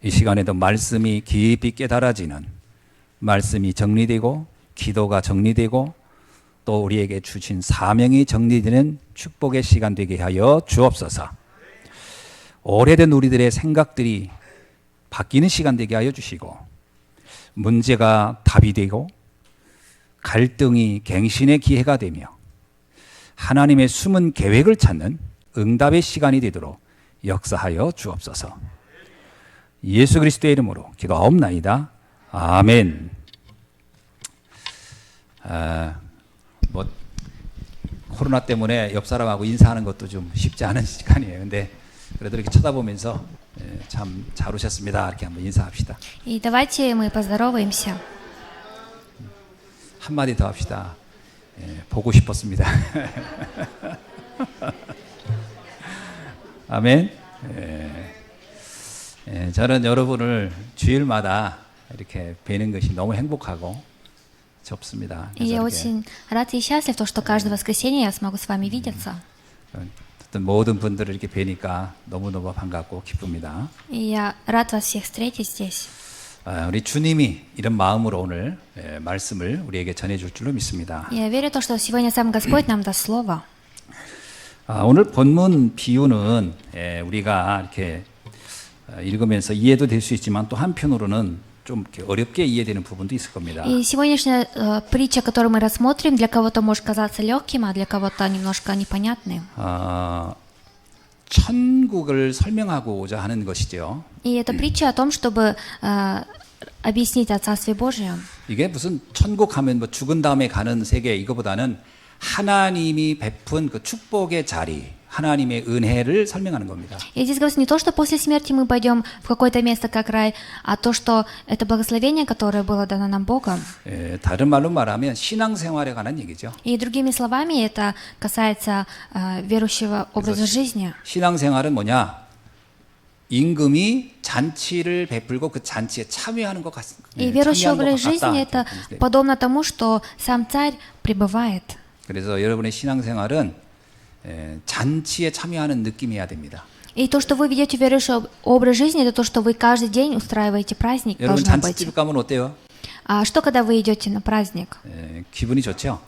이 시간에도 말씀이 깊이 깨달아지는, 말씀이 정리되고 기도가 정리되고 또 우리에게 주신 사명이 정리되는 축복의 시간 되게 하여 주옵소서. 오래된 우리들의 생각들이 바뀌는 시간 되게 하여 주시고, 문제가 답이 되고 갈등이 갱신의 기회가 되며 하나님의 숨은 계획을 찾는 응답의 시간이 되도록 역사하여 주옵소서. 예수 그리스도의 이름으로 기도하옵나이다. 아멘. 코로나 때문에 옆 사람하고 인사하는 것도 좀 쉽지 않은 시간이에요. 근데 그래도 이렇게 쳐다보면서 참 잘 오셨습니다. 이렇게 한번 인사합시다. И давайте мы поздороваемся. 한마디 더 합시다. 보고 싶었습니다. 아멘. 저는 여러분을 주일마다 이렇게 뵈는 것이 너무 행복하고 좋습니다. И я очень рад и счастлив, что каждое воскресенье я смогу с вами видеться. 어떤 모든 분들을 이렇게 뵈니까 너무너무 반갑고 기쁩니다. И я рад вас всех встретить здесь. 우리 주님이 이런 마음으로 오늘 말씀을 우리에게 전해줄 줄로 믿습니다. Я верю, что сегодня сам Господь нам даст слово. 오늘 본문 비유는 우리가 이렇게 읽으면서 이해도 될 수 있지만 또 한편으로는 좀 이렇게 어렵게 이해되는 부분도 있을 겁니다. И сегодняшняя притча, которую мы рассмотрим, для кого-то может казаться легким, а для кого-то немножко непонятным. 천국을 설명하고자 하는 것이죠. И это притча о том, чтобы объяснить о Царстве Божьем. 이게 무슨 천국 하면 뭐 죽은 다음에 가는 세계 이거보다는 하나님이 베푼 그 축복의 자리, 하나님의 은혜를 설명하는 겁니다. И здесь говорится не то, что после смерти мы пойдем в какое-то место, как рай, а то, что это благословение, которое было дано нам Богом. 다른 말로 말하면 신앙생활에 관한 얘기죠. И другими словами, это касается верующего образа жизни. 신앙생활은 뭐냐? 임금이 잔치를 베풀고 그 잔치에 참여하는 것 같습니다. И верующий образ жизни это подобно тому, что сам царь пребывает. 그래서 여러분의 신앙생활은 잔치에 참여하는 느낌이어야 됩니다. И то, что вы ведете верующий образ жизни, это то, что вы каждый день устраиваете праздник. 여러분 должно быть. 잔치집 가면 어때요? А что, когда вы идете на праздник? 기분이 좋죠.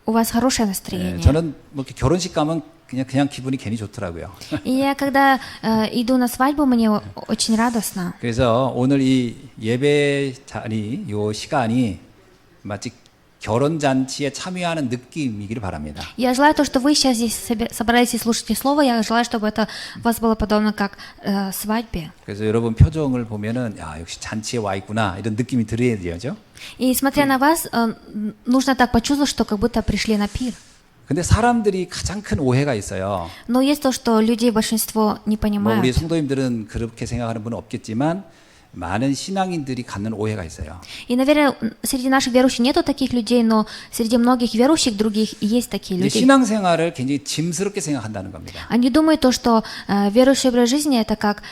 У вас хорошее настроение. 저는 뭐 결혼식 가면 그냥 기분이 괜히 좋더라고요. И я, когда иду на свадьбу, мне очень радостно. 그래서 오늘 이 예배 자리, 이 시간이 마치 결혼 잔치에 참여하는 느낌이기를 바랍니다. Я желаю то, что вы сейчас здесь собрались и слушаете слово. Я желаю, чтобы это у вас было подобно как свадьбе. 그래서 여러분 표정을 보면은 야 역시 잔치에 와 있구나 이런 느낌이 들어야 되죠. И смотря на вас, нужно так почувствовать, что как будто пришли на пир. 근데 사람들이 가장 큰 오해가 있어요. Но есть то, что людей большинство не 뭐 понимают. 우리 성도님들은 그렇게 생각하는 분은 없겠지만 많은 신앙인들이 갖는 오해가 있어요. И, наверное, среди наших верующих нету таких людей, но среди многих верующих других есть такие люди. 신앙생활을 굉장히 짐스럽게 생각한다는 겁니다. Они думают то, что верующий образ жизни это как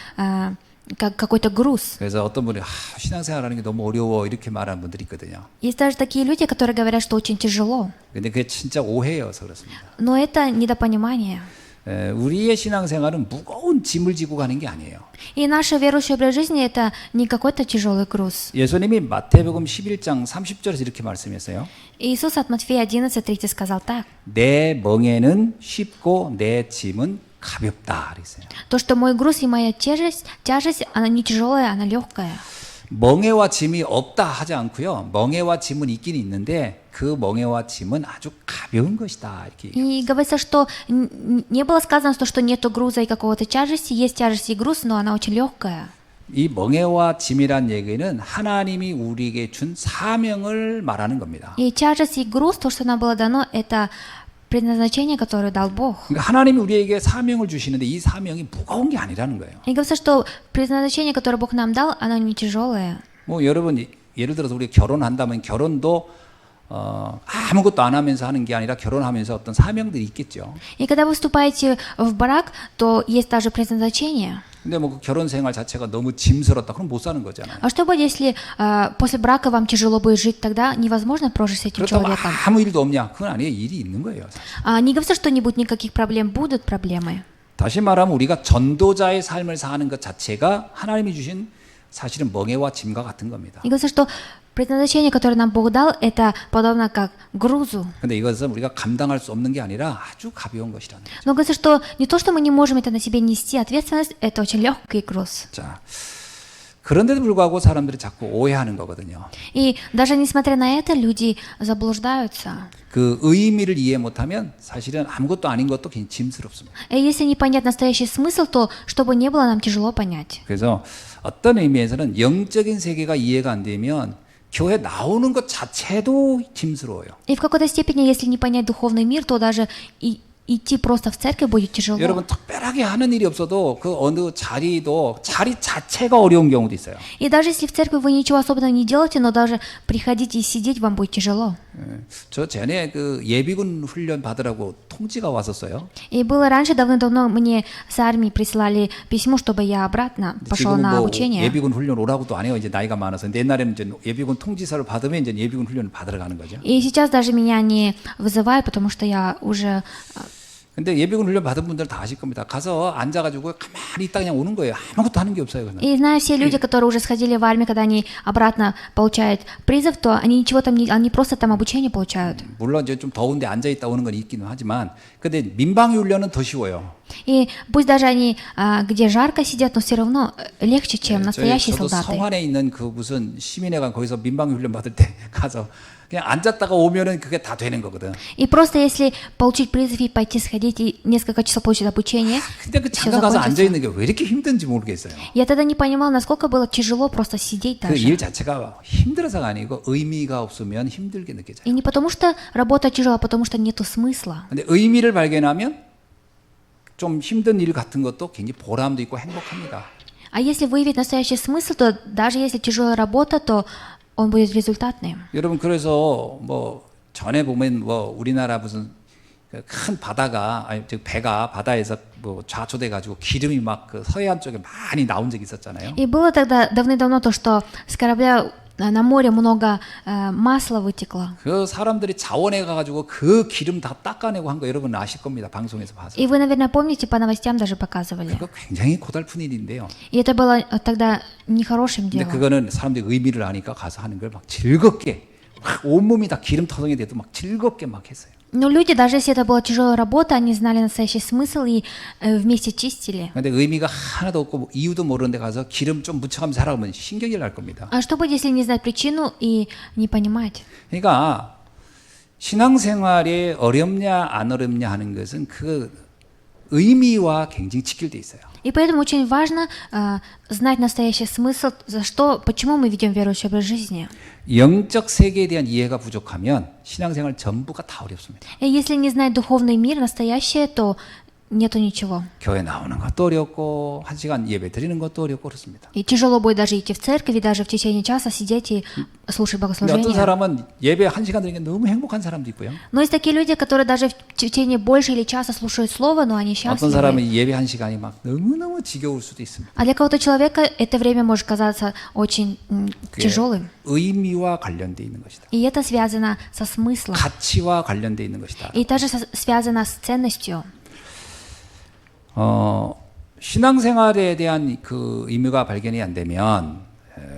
какой-то груз. 그래서 어떤 분이 신앙생활하는 게 너무 어려워 이렇게 말하는 분들이 있거든요. Есть даже такие люди, которые говорят, что очень тяжело. 근데 그게 진짜 오해여서 그렇습니다. Но это недопонимание. 우리의 신앙생활은 무거운 짐을 지고 가는 게 아니에요. И наш верующий образ жизни это не какой-то тяжелый груз. 예수님이 마태복음 11장 30절에서 이렇게 말씀했어요. Иисус от Матфея 11:30 сказал так. 내 멍에는 쉽고 내 짐은 가볍다 그랬어요. То, что мой груз и моя тяжесть, она не тяжелая, она легкая. 멍에와 짐이 없다 하지 않고요. 멍에와 짐은 있긴 있는데 그 멍에와 짐은 아주 가벼운 것이다 이렇게. И говорится, что не было сказано, что нету груза и какого-то тяжести, есть тяжесть и груз, но она очень легкая. 이 멍에와 짐이란 얘기는 하나님이 우리에게 준 사명을 말하는 겁니다. И тяжесть и груз, то, что нам было дано, это предназначение, которое дал Бог. 그러니까 하나님이 우리에게 사명을 주시는데 이 사명이 무거운 게 아니라는 거예요. И говорится, что предназначение, которое Бог нам дал, оно не тяжелое. 뭐 여러분 예를 들어서 우리 결혼한다면 결혼도 아무것도 안 하면서 하는 게 아니라 결혼하면서 어떤 사명들이 있겠죠. И когда вы вступаете в брак, то есть даже предназначение. 근데 뭐 그 결혼 생활 자체가 너무 짐스럽다. 그럼 못 사는 거잖아요. А что будет, если после брака вам тяжело будет жить, тогда невозможно прожить с этим 그렇다고 человеком? 아무 일도 없냐? 그건 아니에요. 일이 있는 거예요. 사실. Не говорится, что не будет никаких проблем, будут проблемы. 다시 말하면 우리가 전도자의 삶을 사는 것 자체가 하나님이 주신 사실은 멍에와 짐과 같은 겁니다. И говорится, что предназначение, которое нам Бог дал, это подобно как грузу. 근데 이것은 우리가 감당할 수 없는 게 아니라 아주 가벼운 것이라는 거죠. Но говорится, что не то, что мы не можем это на себе нести, ответственность — это очень легкий груз. 자, 그런데도 불구하고 사람들이 자꾸 오해하는 거거든요. И даже несмотря на это, люди заблуждаются. 그 의미를 이해 못하면 사실은 아무것도 아닌 것도 굉장히 짐스럽습니다. И если не понять настоящий смысл, то чтобы не было, нам тяжело понять. 그래서 어떤 의미에서는 영적인 세계가 이해가 안 되면 교회 나오는 것 자체도 짐스러워요. И в какой-то степени, если не понять духовный мир, то даже и идти просто в церковь будет тяжело. 여러분 특별하게 하는 일이 없어도 그 어느 자리도 자리 자체가 어려운 경우도 있어요. И даже если в церкви вы ничего особенного не делаете, но даже приходить и сидеть вам будет тяжело. 저 전에 그 예비군 훈련 받으라고 통지가 왔었어요. И было раньше, давным-давно, мне с армии присылали письмо, чтобы я обратно пошел 지금은 на 뭐 обучение. 예비군 훈련 오라고도 안 해요. 이제 나이가 많아서. 근데 옛날에는 이제 예비군 통지서를 받으면 이제 예비군 훈련을 받으러 가는 거죠. И сейчас даже меня не вызывают, потому что я уже... 근데 예비군 훈련 받은 분들은 다 아실 겁니다. 가서 앉아가지고 가만히 있다 그냥 오는 거예요. 아무것도 하는 게 없어요. 그냥. И знаю, все люди, которые уже сходили в армию, когда они обратно получают призыв, то они ничего там не... Они просто там обучение получают. 물론 이제 좀 더운데 앉아 있다 오는 건 있기는 하지만, 근데 민방위 훈련은 더 쉬워요. И пусть даже они где жарко сидят, но все равно легче, чем настоящие 저도 солдаты. 성안에 있는 그 무슨 시민회관 거기서 민방위 훈련 받을 때 가서 그냥 앉았다가 오면은 그게 다 되는 거거든. И просто если получить призыв и пойти сходить и несколько часов получить обучение, 근데 그 всё 잠깐 가서 앉아 закончится. 있는 게 왜 이렇게 힘든지 모르겠어요. Я тогда не понимала, насколько было тяжело просто сидеть 그 даже. 일 자체가 힘들어서가 아니고 의미가 없으면 힘들게 느껴져요. И не потому что работа тяжела, а потому что нету смысла. 근데 의미를 발견하면 좀 힘든 일 같은 것도 굉장히 보람도 있고 행복합니다. А если выявить настоящий смысл, то даже если тяжелая работа, то он будет результатным. 여러분 그래서 뭐 전에 보면 뭐 우리나라 무슨 큰 바다가 아니 즉 배가 바다에서 뭐 좌초돼 가지고 기름이 막 그 서해안 쪽에 많이 나온 적이 있었잖아요. И было тогда давным-давно то, что с корабля на море много масла вытекло. 그 사람들이 자원에 가가지고 그 기름 다 닦아내고 한 거 여러분 아실 겁니다. 방송에서 봐서. И вы, наверное, помните, по новостям даже показывали. 그거 굉장히 고달픈 일인데요. И это было тогда нехорошим 근데 делом. 그거는 사람들이 의미를 아니까 가서 하는 걸 막 즐겁게 막 온몸이 다 기름터성이 돼도 막 즐겁게 막 했어요. Но люди, даже если это была тяжелая работа, они знали настоящий смысл и вместе чистили. 근데 의미가 하나도 없고 이유도 모르는데 가서 기름 좀 묻혀가면서 살아보면 신경질 날 겁니다. А что будет, если не знать причину и не понимать? 그러니까 신앙생활에 어렵냐 안 어렵냐 하는 것은 그 의미와 굉장히 직결돼 있어요. И поэтому очень важно знать настоящий смысл, за что, почему мы ведем верующий образ жизни. 영적 세계에 대한 이해가 부족하면 신앙생활 전부가 다 어렵습니다. И если не знать духовный мир, настоящее, то нету ничего. 교회 나오는 것도 어렵고 한 시간 예배 드리는 것도 어렵고 그렇습니다. И тяжело будет даже идти в церковь, и даже в течение часа сидеть и слушать 근데 어떤 богослужение. 사람은 예배 한 시간 드리는 게 너무 행복한 사람도 있고요. Но есть такие люди, которые даже в течение больше или часа слушают слово, но они 어떤 счастливы. 사람은 예배 한 시간이 막 너무너무 지겨울 수도 있습니다. А для кого-то человека это время может казаться очень 그게 тяжелым. 의미와 관련돼 있는 것이다. И это связано со смыслом. 가치와 관련돼 있는 것이다. И также связано с ценностью. 신앙생활에 대한 그 의미가 발견이 안 되면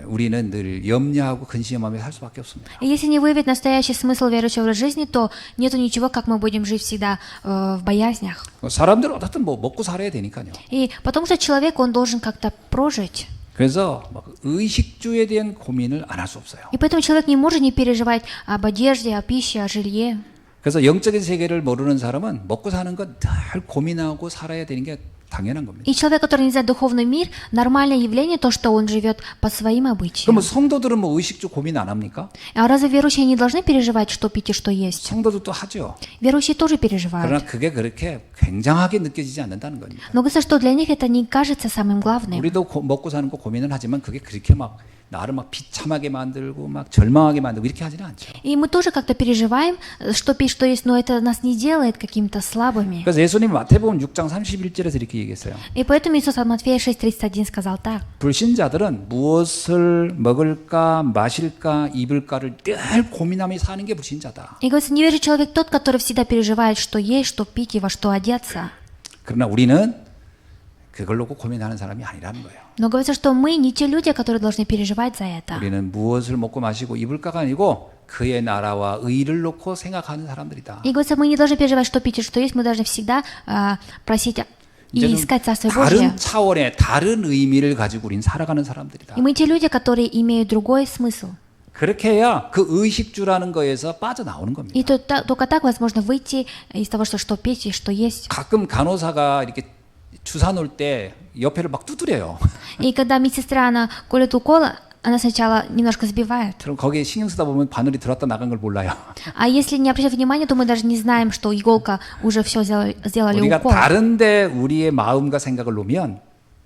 우리는 늘 염려하고 근심하며 살 수밖에 없습니다. И если не выявить настоящий смысл верующего образа жизни, то нету ничего, как мы будем жить всегда в боязнях. 사람들은 어떻든 뭐 먹고 살아야 되니까요. И потому что человек, он должен как-то прожить. 그래서 막 의식주에 대한 고민을 안 할 수 없어요. И поэтому человек не может не переживать об одежде, о пище, о жилье. 그래서 영적인 세계를 모르는 사람은 먹고 사는 것 늘 고민하고 살아야 되는 게 당연한 겁니다. И человек, который не знает духовный мир, нормальное явление то, что он живет по своим обычаям. 그럼 성도들은 뭐 의식주 고민 안 합니까? А разве верующие не должны переживать, что пить и что есть? 성도들도 하죠. Верующие тоже переживают. 그러나 그게 그렇게 굉장하게 느껴지지 않는다는 겁니다. Но говорится, что для них это не кажется самым главным. 우리도 먹고 사는 거 고민은 하지만 그게 그렇게 막 나를 막 비참하게 만들고 막 절망하게 만들고 이렇게 하지는 않죠. И мы тоже как-то переживаем, что пить, что есть, но это нас не делает какими-то слабыми. 그래서 예수님 마태복음 6장 31절에서 이렇게 얘기했어요. И поэтому Иисус от Матфея 6:31 сказал так. 불신자들은 무엇을 먹을까 마실까 입을까를 늘 고민하며 사는 게 불신자다. И говорится, неверующий человек тот, который всегда переживает, что есть, что пить и во что одеться. 그러나 우리는 그걸 놓고 고민하는 사람이 아니라는 거예요. Но говорится, что мы не те люди, которые должны переживать за это. 우리는 무엇을 먹고 마시고 입을까가 아니고 그의 나라와 의를 놓고 생각하는 사람들이다. И говорится, мы не должны переживать, что пить и что есть, мы должны всегда просить и 이제는 искать Царствие Божие. 다른 차원의 다른 의미를 가지고 우린 살아가는 사람들이다. И мы те люди, которые имеют другой смысл. 그렇게 해야 그 의식주라는 거에서 빠져나오는 겁니다. И только так возможно выйти из того, что пить и что есть. 가끔 간호사가 이렇게 주사 놓을 때 옆에를 막 두드려요. И когда медсестра, она колет укол, она сначала немножко сбивает. 그럼 거기에 신경 쓰다 보면 바늘이 들어왔다 나간 걸 몰라요. А если не обращать внимания, то мы даже не знаем, что иголка уже все сделали 우리가 укол. 다른데 우리의 마음과 생각을 놓으면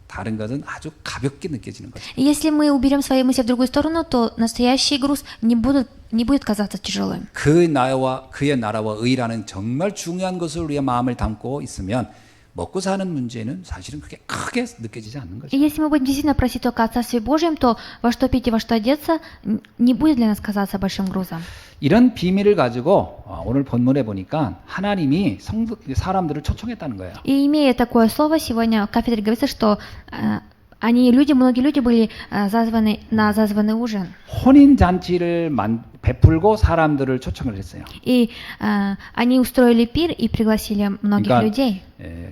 다른 것은 아주 가볍게 느껴지는 거죠. И если мы уберем свои мысли в другую сторону, то настоящий груз не будет казаться тяжелым. 그의 나라와 의라는 정말 중요한 것을 우리의 마음을 담고 있으면 먹고 사는 문제는 사실은 그렇게 크게 느껴지지 않는 거죠. И если мы будем действительно просить только о Царстве Божьем, то во что пить и во что одеться не будет для нас казаться большим грузом. 이런 비밀을 가지고 오늘 본문에 보니까 하나님이 사람들을 초청했다는 거예요. И имея такое слово, сегодня в кафедре говорится, что многие люди были зазваны на зазванный ужин. 혼인 잔치를 베풀고 사람들을 초청을 했어요. И они устроили пир и пригласили многих людей.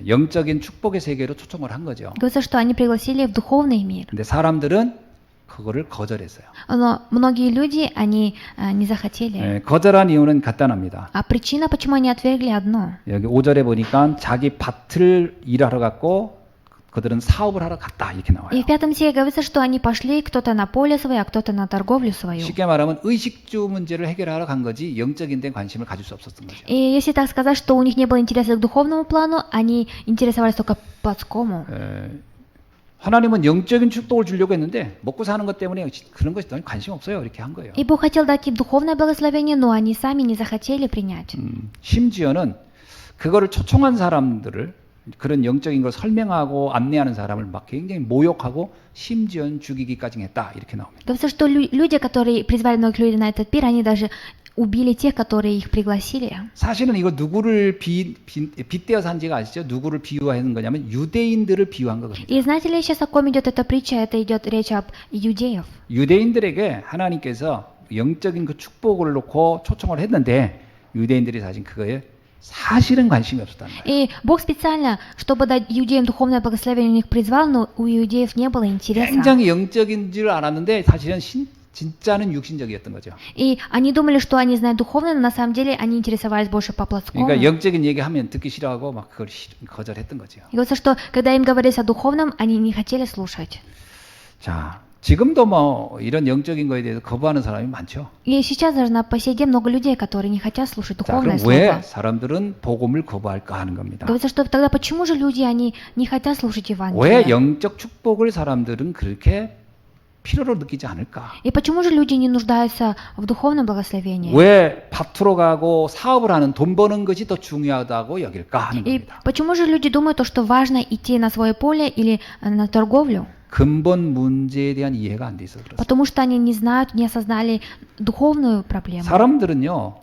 영적인 축복의 세계로 초청을 한 거죠. Говорится, что они пригласили в духовный мир. 근데 사람들은 그거를 거절했어요. Но многие люди, они не захотели. 거절한 이유는 간단합니다. А причина, почему они отвергли одно. 여기 5절에 보니까 자기 밭을 일하러 갔고 그들은 사업을 하러 갔다 이렇게 나와요. И в 5 стихе говорится, что они пошли кто-то на поле свое, а кто-то на торговлю свою. 쉽게 말하면 의식주 문제를 해결하러 간 거지 영적인 데 관심을 가질 수 없었던 거죠. И если так сказать, что у них не было интереса к духовному плану, они интересовались только плотскому. 하나님은 영적인 축복을 주려고 했는데 먹고 사는 것 때문에 그런 것이 너무 관심 없어요. 이렇게 한 거예요. И Бог хотел дать им духовное благословение, но они сами не захотели принять. 심지어는 그거를 초청한 사람들을 그런 영적인 걸 설명하고 안내하는 사람을 막 굉장히 모욕하고 심지어는 죽이기까지 했다. 이렇게 나옵니다. Говорится, что люди, которые призвали многих людей на этот пир, они даже убили тех, которые их пригласили. 사실은 이거 누구를 빗대어서 한지가 아시죠? 누구를 비유하는 거냐면 유대인들을 비유한 거거든요. И знаете ли, сейчас о ком идет эта притча? Это идет речь об иудеев. 유대인들에게 하나님께서 영적인 그 축복을 놓고 초청을 했는데 유대인들이 사실 그거에 사실은 관심이 없었다는 거예요. И Бог специально, чтобы дать иудеям духовное благословение, у них призвал, но у иудеев не было интереса. 굉장히 영적인 줄 알았는데 사실은 진짜는 육신적이었던 거죠. И они думали, что они знают духовное, но на самом деле они интересовались больше по плотскому. 그러니까 영적인 얘기하면 듣기 싫어하고 막 그걸 거절했던 거죠. И говорится, что когда им говорилось о духовном, они не хотели слушать. 자, 지금도 뭐 이런 영적인 거에 대해서 거부하는 사람이 많죠. И сейчас даже на по сей день много людей, которые не хотят слушать 자, духовное 그럼 왜 слово. 사람들은 복음을 거부할까 하는 겁니다. Говорится, что тогда почему же люди, они не хотят слушать 왜 Евангелие? 영적 축복을 사람들은 그렇게 필요로 느끼지 않을까? И почему же люди не нуждаются в духовном благословении? 왜 밭으로 가고 사업을 하는 돈 버는 것이 더 중요하다고 여길까 하는 И 겁니다. почему же люди думают, то, что важно идти на свое поле или на торговлю? 근본 문제에 대한 이해가 안 돼 있어서 그렇습니다. Потому что они не знают, не осознали духовную проблему. 사람들은요,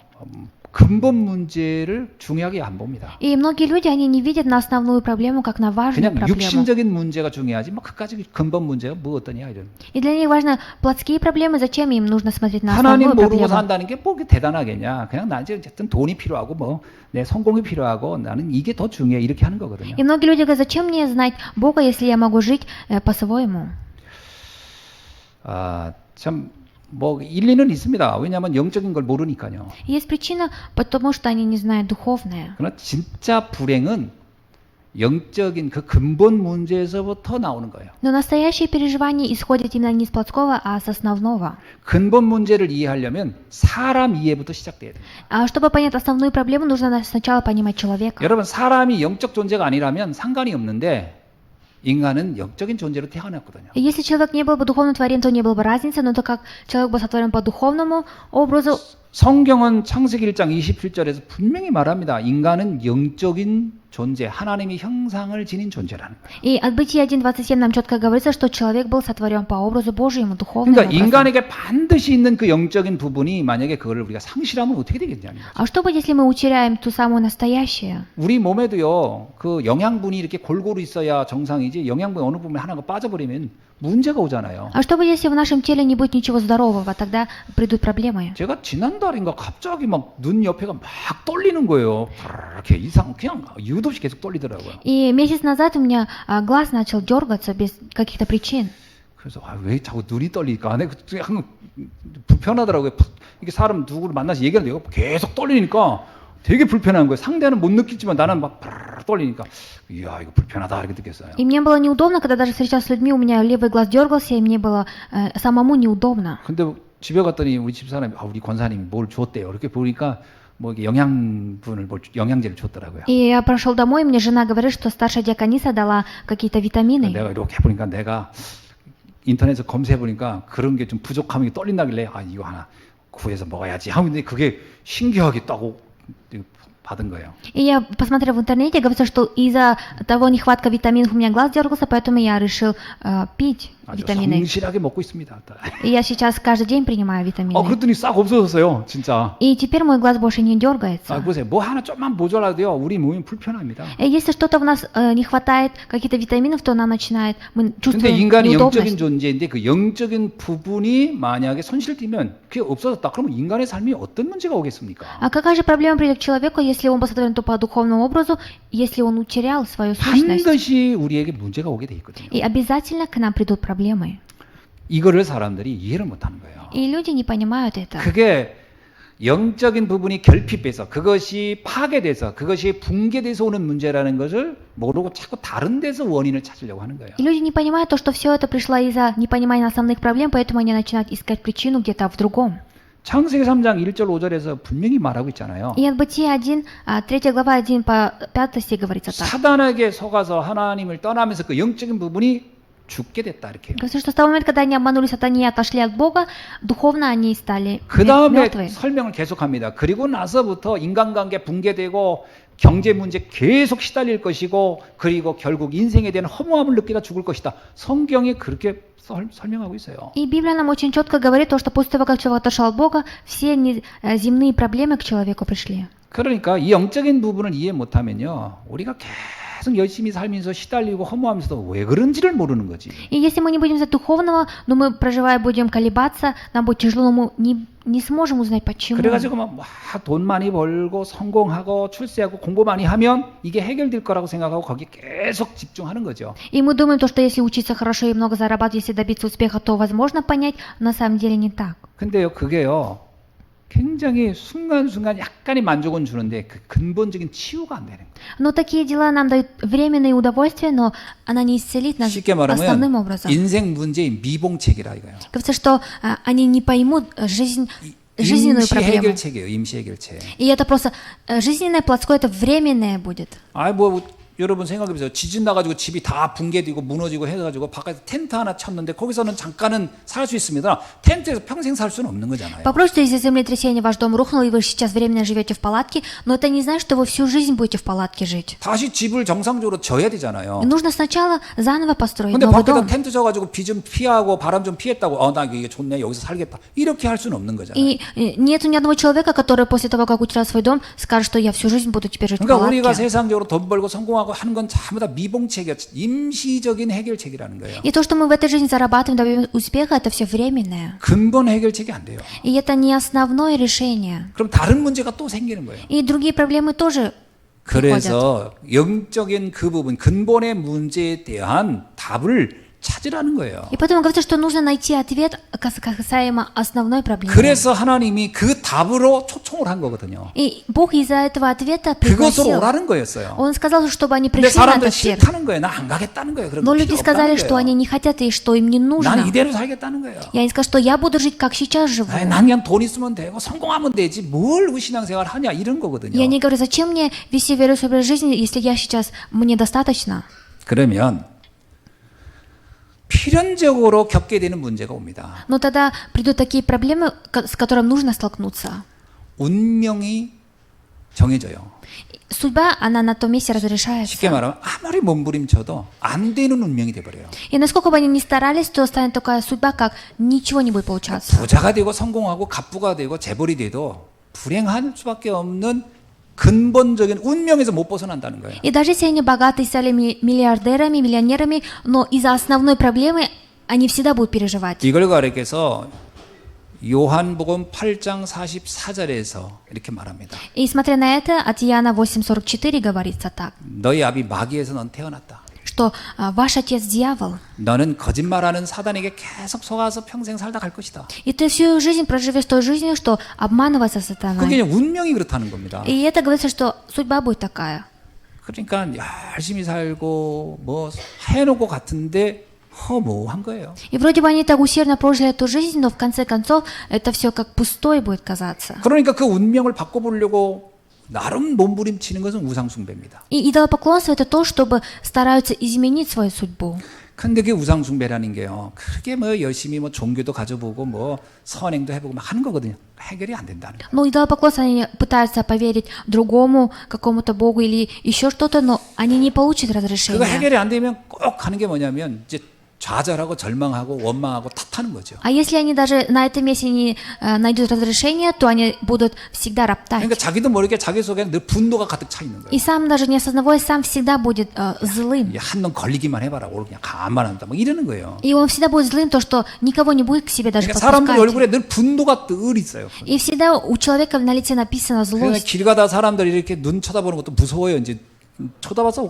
근본 문제를 중요하게 안 봅니다. И многие люди, они не видят на основную проблему, как на важную 그냥 проблему. 육신적인 문제가 중요하지, 뭐 그까지 근본 문제가 뭐 어떠냐 이런. И для них важно плотские проблемы, зачем им нужно смотреть на 하나님 основную 모르고 проблему? 산다는 게 뭐 대단하겠냐? 그냥 나 이제 어쨌든 돈이 필요하고 뭐 내 성공이 필요하고 나는 이게 더 중요해 이렇게 하는 거거든요. И многие люди говорят, зачем мне знать Бога, если я могу жить по-своему? 참. 뭐 일리는 있습니다. 왜냐하면 영적인 걸 모르니까요. Есть причина, потому что они не знают духовное. 그러나 진짜 불행은 영적인 그 근본 문제에서부터 나오는 거예요. Но настоящие переживания исходят именно не с плотского, а с основного. 근본 문제를 이해하려면 사람 이해부터 시작돼야 돼요. А чтобы понять основную проблему, нужно сначала понимать человека. 여러분 사람이 영적 존재가 아니라면 상관이 없는데 인간은 영적인 존재로 태어났거든요. И если человек не был бы духовным творением, то не было бы разницы, но так как человек был сотворен по духовному образу, 성경은 창세기 1장 27절에서 분명히 말합니다. 인간은 영적인 존재, 하나님의 형상을 지닌 존재라는 거예요. И от Бытия 1.27 нам четко говорится, что человек был сотворен по образу Божьему, духовным 그러니까 образом. 인간에게 반드시 있는 그 영적인 부분이 만약에 그거를 우리가 상실하면 어떻게 되겠냐는 거죠. А что будет, если мы утеряем ту самую настоящее? 우리 몸에도요, 그 영양분이 이렇게 골고루 있어야 정상이지, 영양분 어느 부분에 하나가 빠져버리면 문제가 오잖아요. А что будет, если в нашем теле не будет ничего здорового? Тогда придут проблемы. 제가 지난달인가 갑자기 막 눈 옆에가 막 떨리는 거예요. 이렇게 이상, 그냥 이유도 없이 계속 떨리더라고요. И месяц назад у меня глаз начал дергаться без каких-то причин. 그래서 왜 자꾸 눈이 떨리니까 내가 그냥 불편하더라고요. 이게 사람 누구를 만나서 얘기하는데 계속 떨리니까 되게 불편한 거예요. 상대는 못 느끼지만 나는 막 떨리니까 이야 이거 불편하다 이렇게 느꼈어요. И мне было неудобно, когда даже встречался с людьми, у меня левый глаз дергался, и мне было самому неудобно. 근데 집에 갔더니 우리 집사람이 우리 권사님이 뭘 줬대요. 이렇게 보니까 뭐 이게 영양제를 줬더라고요. И я прошел домой, и мне жена говорит, что старшая диакониса дала какие-то витамины. 내가 이렇게 보니까 내가 인터넷에서 검색해 보니까 그런 게 좀 부족함이 떨린다길래 이거 하나 구해서 먹어야지 하는데 그게 신기하게 따고 받은 거예요. И я посмотрел в интернете, говорится, что из-за того нехватка витаминов у меня глаз дергался, поэтому я решил пить 아주 витамины. 성실하게 먹고 있습니다. И я сейчас каждый день принимаю витамины. 그랬더니 싹 없어졌어요, 진짜. И теперь мой глаз больше не дергается. 보세요, 뭐 하나 좀만 모자라도요, 우리 몸이 불편합니다. И если что-то в нас не хватает, каких-то витаминов, то мы 근데 чувствуем 인간이 영적인 неудобность. 존재인데 그 영적인 부분이 만약에 손실되면 그게 없어졌다. 그러면 인간의 삶이 어떤 문제가 오겠습니까? А какая же проблема придет к человеку, если он был сотворен то по духовному образу, если он утерял свою сущность? 반드시 우리에게 문제가 오게 돼 있거든요. И обязательно к нам придут проблемы. 이거를 사람들이 이해를 못하는 거예요. И люди не понимают это. 그게 영적인 부분이 결핍돼서 그것이 파괴돼서 그것이 붕괴돼서 오는 문제라는 것을 모르고 자꾸 다른 데서 원인을 찾으려고 하는 거예요. И люди не понимают то, что все это пришло из-за непонимания основных проблем, поэтому они начинают искать причину где-то в другом. 창세기 3장 1절 5절에서 분명히 말하고 있잖아요. И от Бытия 1, 3 глава 1 по 5 стих говорится так. 사단에게 속아서 하나님을 떠나면서 그 영적인 부분이 죽게 됐다 이렇게. Говорится, что с того момента, когда они обманули сатане и отошли от Бога, духовно они стали 그 다음에 мертвы. 설명을 계속합니다. 그리고 나서부터 인간관계 붕괴되고 경제 문제 계속 시달릴 것이고 그리고 결국 인생에 대한 허무함을 느끼다 죽을 것이다. 성경이 그렇게 설명하고 있어요. И Библия нам очень четко говорит то, что после того, как человек отошел от Бога, все земные проблемы к человеку пришли. 그러니까 이 영적인 부분을 이해 못하면요, 우리가 계속 열심히 살면서 시달리고 허무하면서도 왜 그런지를 모르는 거지. И если мы не будем знать духовного, но мы, проживая, будем колебаться, нам будет тяжело, но мы не сможем узнать почему. 그래가지고 막 돈 많이 벌고 성공하고 출세하고 공부 많이 하면 이게 해결될 거라고 생각하고 거기에 계속 집중하는 거죠. И мы думаем, то, что если учиться хорошо и много зарабатывать, если добиться успеха, то возможно понять, но на самом деле не так. 근데요, 그게요, 굉장히 순간순간 약간의 만족은 주는데 그 근본적인 치유가 안 되는 거예요. Но такие дела нам дают временное удовольствие, но она не исцелит нас 쉽게 основным 말하면 образом. 인생 문제의 미봉책이라 이거예요. Говорится, что они не поймут жизненную 임시 проблему. 해결책이에요. 임시 해결책. И это просто жизненное плотское, это временное будет. 여러분 생각해보세요. 지진 나가지고 집이 다 붕괴되고 무너지고 해가지고 바깥에 텐트 하나 쳤는데 거기서는 잠깐은 살 수 있습니다. 텐트에서 평생 살 수는 없는 거잖아요. Попробуйте, из-за землетрясения ваш дом рухнул, и вы сейчас временно живете в палатке, но это не значит, что вы всю жизнь будете в палатке жить. 다시 집을 정상적으로 져야 되잖아요. И нужно сначала заново построить 근데 новый 밖에다 дом. 텐트 져가지고 비 좀 피하고 바람 좀 피했다고 나 이게 좋네 여기서 살겠다 이렇게 할 수는 없는 거잖아요. И нету ни одного человека, который после того, как утерял свой дом, скажет, что я всю жизнь буду теперь жить в 그러니까 우리가 палатке. 세상적으로 돈 벌고 성공하고 하는 건 전부 다 미봉책이야. 임시적인 해결책이라는 거예요. И то, что мы в этой жизни зарабатываем, добиваемся успеха, это все временное. 근본 해결책이 안 돼요. И это не основное решение. 그럼 다른 문제가 또 생기는 거예요. И другие проблемы тоже приходят. 그래서 영적인 그 부분, 근본의 문제에 대한 답을 찾으라는 거예요. И поэтому говорится, что нужно найти ответ касаемо основной проблемы. 그래서 하나님이 그 답으로 초청을 한 거거든요. И Бог из-за этого ответа 그것으로 пригласил. 오라는 거였어요. Он сказал, чтобы они 근데 пришли на 사람들 этот свет. 싫다는 거예요. 나 안 가겠다는 거예요. 그런 Но 거 люди 필요 сказали, 없다는 что они 거예요. не хотят и что им не 난 нужно. 이대로 살겠다는 거예요. И они сказали, что я буду жить, как сейчас живу. 난 그냥 돈 있으면 되고 성공하면 되지 뭘 신앙생활 하냐 이런 거거든요. И они говорят, зачем мне вести верующий образ жизни, если я сейчас, мне достаточно? 그러면 필연적으로 겪게 되는 문제가 옵니다. Но тогда придут такие проблемы, с которыми нужно столкнуться. 운명이 정해져요. судьба, она на том месте разрешается. 쉽게 말하면 아무리 몸부림쳐도 안 되는 운명이 돼버려요. И насколько бы они ни старались, то станет такая судьба, как ничего не будет получаться. 부자가 되고 성공하고 갑부가 되고 재벌이 돼도 불행할 수밖에 없는 근본적인 운명에서 못 벗어난다는 거예요. И даже если они богаты, стали миллиардерами, миллионерами, но из-за основной проблемы они всегда будут переживать. 이걸 가리켜서 요한복음 8장 44절에서 이렇게 말합니다. И смотря на это, от Иоанна 8:44 говорится так, 너희 아비 마귀에서 넌 태어났다. что ваш отец дьявол, 너는 거짓말하는 사단에게 계속 속아서 평생 살다 갈 것이다. и ты всю жизнь проживешь той жизнью, что обманываться 그게 сатаной. 그냥 운명이 그렇다는 겁니다. И это говорится, что судьба будет такая. 그러니까 열심히 살고 뭐 해놓고 같은데 허무한 거예요. И вроде бы они так усердно прожили эту жизнь, но в конце концов это все как пустой будет казаться. 그러니까 그 운명을 바꿔보려고 나름 몸부림치는 것은 우상숭배입니다. И идолопоклонство это то, чтобы стараются изменить свою судьбу. 근데 그 우상숭배라는 게요, 그렇게 뭐 열심히 뭐 종교도 가져보고 뭐 선행도 해보고 막 하는 거거든요. 해결이 안 된다는 거예요. Но идолопоклонство они пытаются поверить другому, какому-то богу или еще что-то, но они не получат 그거 разрешения. 해결이 안 되면 꼭 하는 게 뭐냐면 이제 좌절하고 절망하고 원망하고 탓하는 거죠. А если они даже на этом месте не найдут разрешения, то они будут всегда роптать. 그러니까 자기도 모르게 자기 속에 늘 분노가 가득 차 있는 거예요. И сам даже не осознавая, сам всегда будет злым. 한놈 걸리기만 해봐라, 오늘 그냥 가만 안 한다, 막 이러는 거예요. И он всегда будет злым, то, что никого не будет к себе даже 그러니까 사람들 подпускать. 얼굴에 늘 분노가 늘 있어요. И всегда у человека на лице написано 그러니까 злость. 길 가다 사람들이 이렇게 눈 쳐다보는 것도 무서워요. 이제 쳐다봐서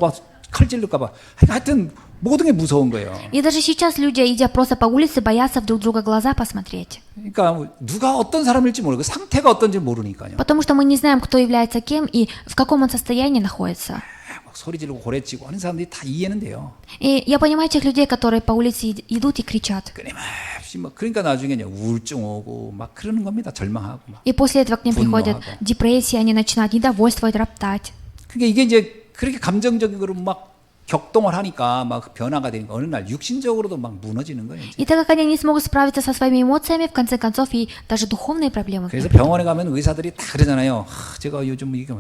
칼 찔릴까봐. 하여튼 모든 게 무서운 거예요. И даже сейчас люди, идя просто по улице, боятся в друг друга глаза посмотреть. 그러니까 누가 어떤 사람일지 모르고 상태가 어떤지 모르니까요. Потому что мы не знаем, кто является кем и в каком он состоянии находится. 막 소리 지르고 고래치고 하는 사람들이 다 이해는 돼요. И я понимаю тех людей, которые по улице идут и кричат. 끊임없이 막 그러니까 나중에 이제 우울증 오고 막 그러는 겁니다. 절망하고 막. И после этого к ним приходят 분노하고. депрессии, они начинают недовольствовать, роптать. 그러니까 이게 이제 그렇게 감정적으로 막 격동을 하니까 막 변화가 되니까 어느 날 육신적으로도 막 무너지는 거예요. 이제. И так как они не смогут справиться со своими эмоциями, в конце концов и даже духовные проблемы. 그래서 병원에 가면 의사들이 다 그러잖아요. 제가 요즘 이게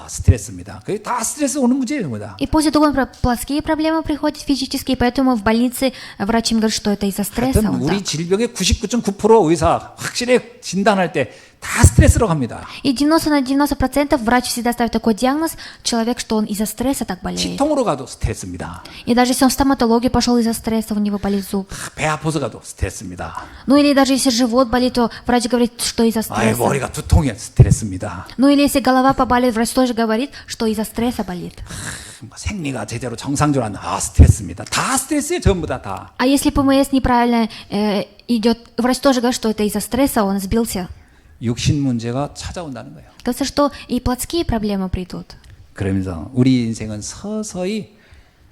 스트레스입니다. 그게 다 스트레스 오는 문제예요, 뭐다. И после того, плотские проблемы приходят физические, поэтому в больнице врач им говорит, что это из-за стресса. 하여튼 он 우리 так. 질병의 99.9% 의사 확실히 진단할 때 다 스트레스로 갑니다. И 90% врач всегда ставит такой диагноз, человек, что он из-за стресса так болеет. 치통으로 가도 스트레스입니다. И даже если он в стоматологию пошел из-за стресса, у него болит зуб. 배 아파서 가도 스트레스입니다. Ну или даже если живот болит, то врач говорит, что из-за 아이 стресса. 머리가 두통이야 스트레스입니다. Ну или если голова побаливает, врач тоже говорит, что из-за стресса болит. 생리가 제대로 정상적으로 안 스트레스입니다. 다 스트레스예요, 전부 다. А если ПМС неправильно идет, врач тоже говорит, что это из-за стресса, он сбился. 육신 문제가 찾아온다는 거예요. Кажется, что и плотские проблемы придут. 그러면서 우리 인생은 서서히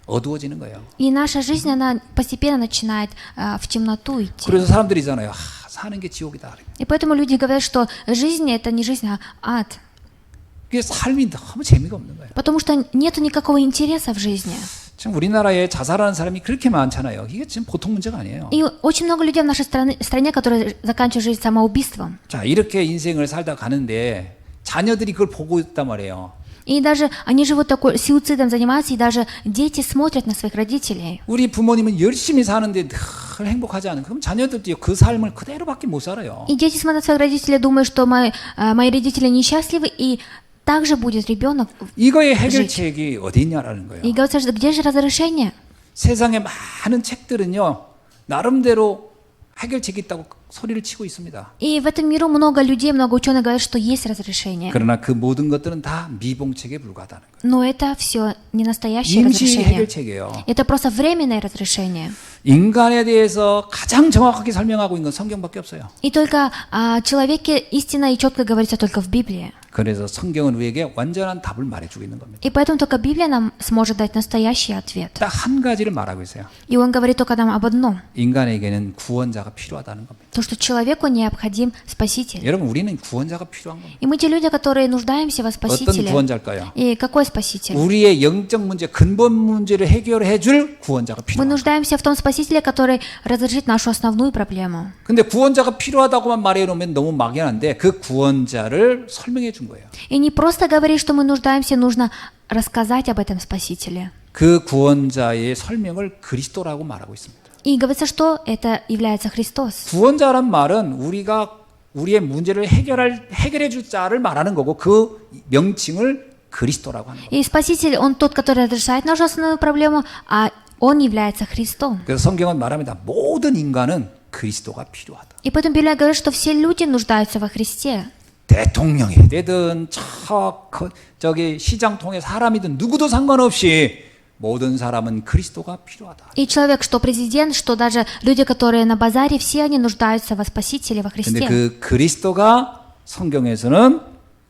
어두워지는 거예요. И наша жизнь, она постепенно начинает в темноту идти. 그래서 사람들이잖아요. 사는 게 지옥이다. И поэтому люди говорят, что жизнь это не жизнь, а ад. 그게 삶이 너무 재미가 없는 거예요. Потому что нету никакого интереса в жизни. 지금 우리나라에 자살하는 사람이 그렇게 많잖아요. 이게 지금 보통 문제가 아니에요. И очень много людей в нашей стране, которые заканчивают жизнь самоубийством. 자, 이렇게 인생을 살다 가는데 자녀들이 그걸 보고 있단 말이에요. И даже они живут такой суицидом занимаются, и даже дети смотрят на своих родителей. 우리 부모님은 열심히 사는데 늘 행복하지 않은 그럼 자녀들도 그 삶을 그대로밖에 못 살아요. И дети смотрят на своих родителей, думают, что мои родители несчастливы, и также будет ребенок. 이거의 해결책이 어디 있냐라는 거예요. И говорится, что где же разрешение? 세상에 많은 책들은요. 나름대로 해결책이 있다고 소리를 치고 있습니다. И в этом миру много людей, много ученых говорят, что есть разрешение. 그러나 그 모든 것들은 다 미봉책에 불과하다는 거예요. Но это все не настоящее 임시 разрешение. 해결책이에요. Это просто временное разрешение. 인간에 대해서 가장 정확하게 설명하고 있는 건 성경밖에 없어요. И только о человеке истинно и четко говорится только в Библии. 그래서 성경은 우리에게 완전한 답을 말해주고 있는 겁니다. И поэтому только Библия нам сможет дать настоящий ответ. 딱 한 가지를 말하고 있어요. И он говорит только нам об одном. 인간에게는 구원자가 필요하다는 겁니다. То, что человеку необходим Спаситель. 여러분, 우리는 구원자가 필요한 겁니다. И мы те люди, которые нуждаемся во 어떤 Спасителе. 구원자일까요? И какой Спаситель? 우리의 영적 문제, 근본 문제를 해결해 줄 구원자가 Мы 필요합니다. нуждаемся в том Спасителе, который разрешит нашу основную проблему. 근데 구원자가 필요하다고만 말해 놓으면 너무 막연한데 그 구원자를 설명해 준 싶은 거예요. И не просто говорить, что мы нуждаемся, нужно рассказать об этом Спасителе. 그 구원자의 설명을 그리스도라고 말하고 있습니다. И говорится, что это является Христос. 구원자란 말은 우리가 우리의 문제를 해결해 줄 자를 말하는 거고 그 명칭을 그리스도라고 하는 거예요. И Спаситель, Он тот, который решает нашу основную проблему, а Он является Христом. 그래서 성경은 말합니다. 모든 인간은 그리스도가 필요하다. И поэтому Библия говорит, что все люди нуждаются во Христе. 대통령이 되든 저기 시장 통에 사람이든 누구도 상관없이 모든 사람은 그리스도가 필요하다. И человек, что президент, что даже люди, которые на базаре, все они нуждаются во Спасителе, во 근데 Христе. 그 그리스도가 성경에서는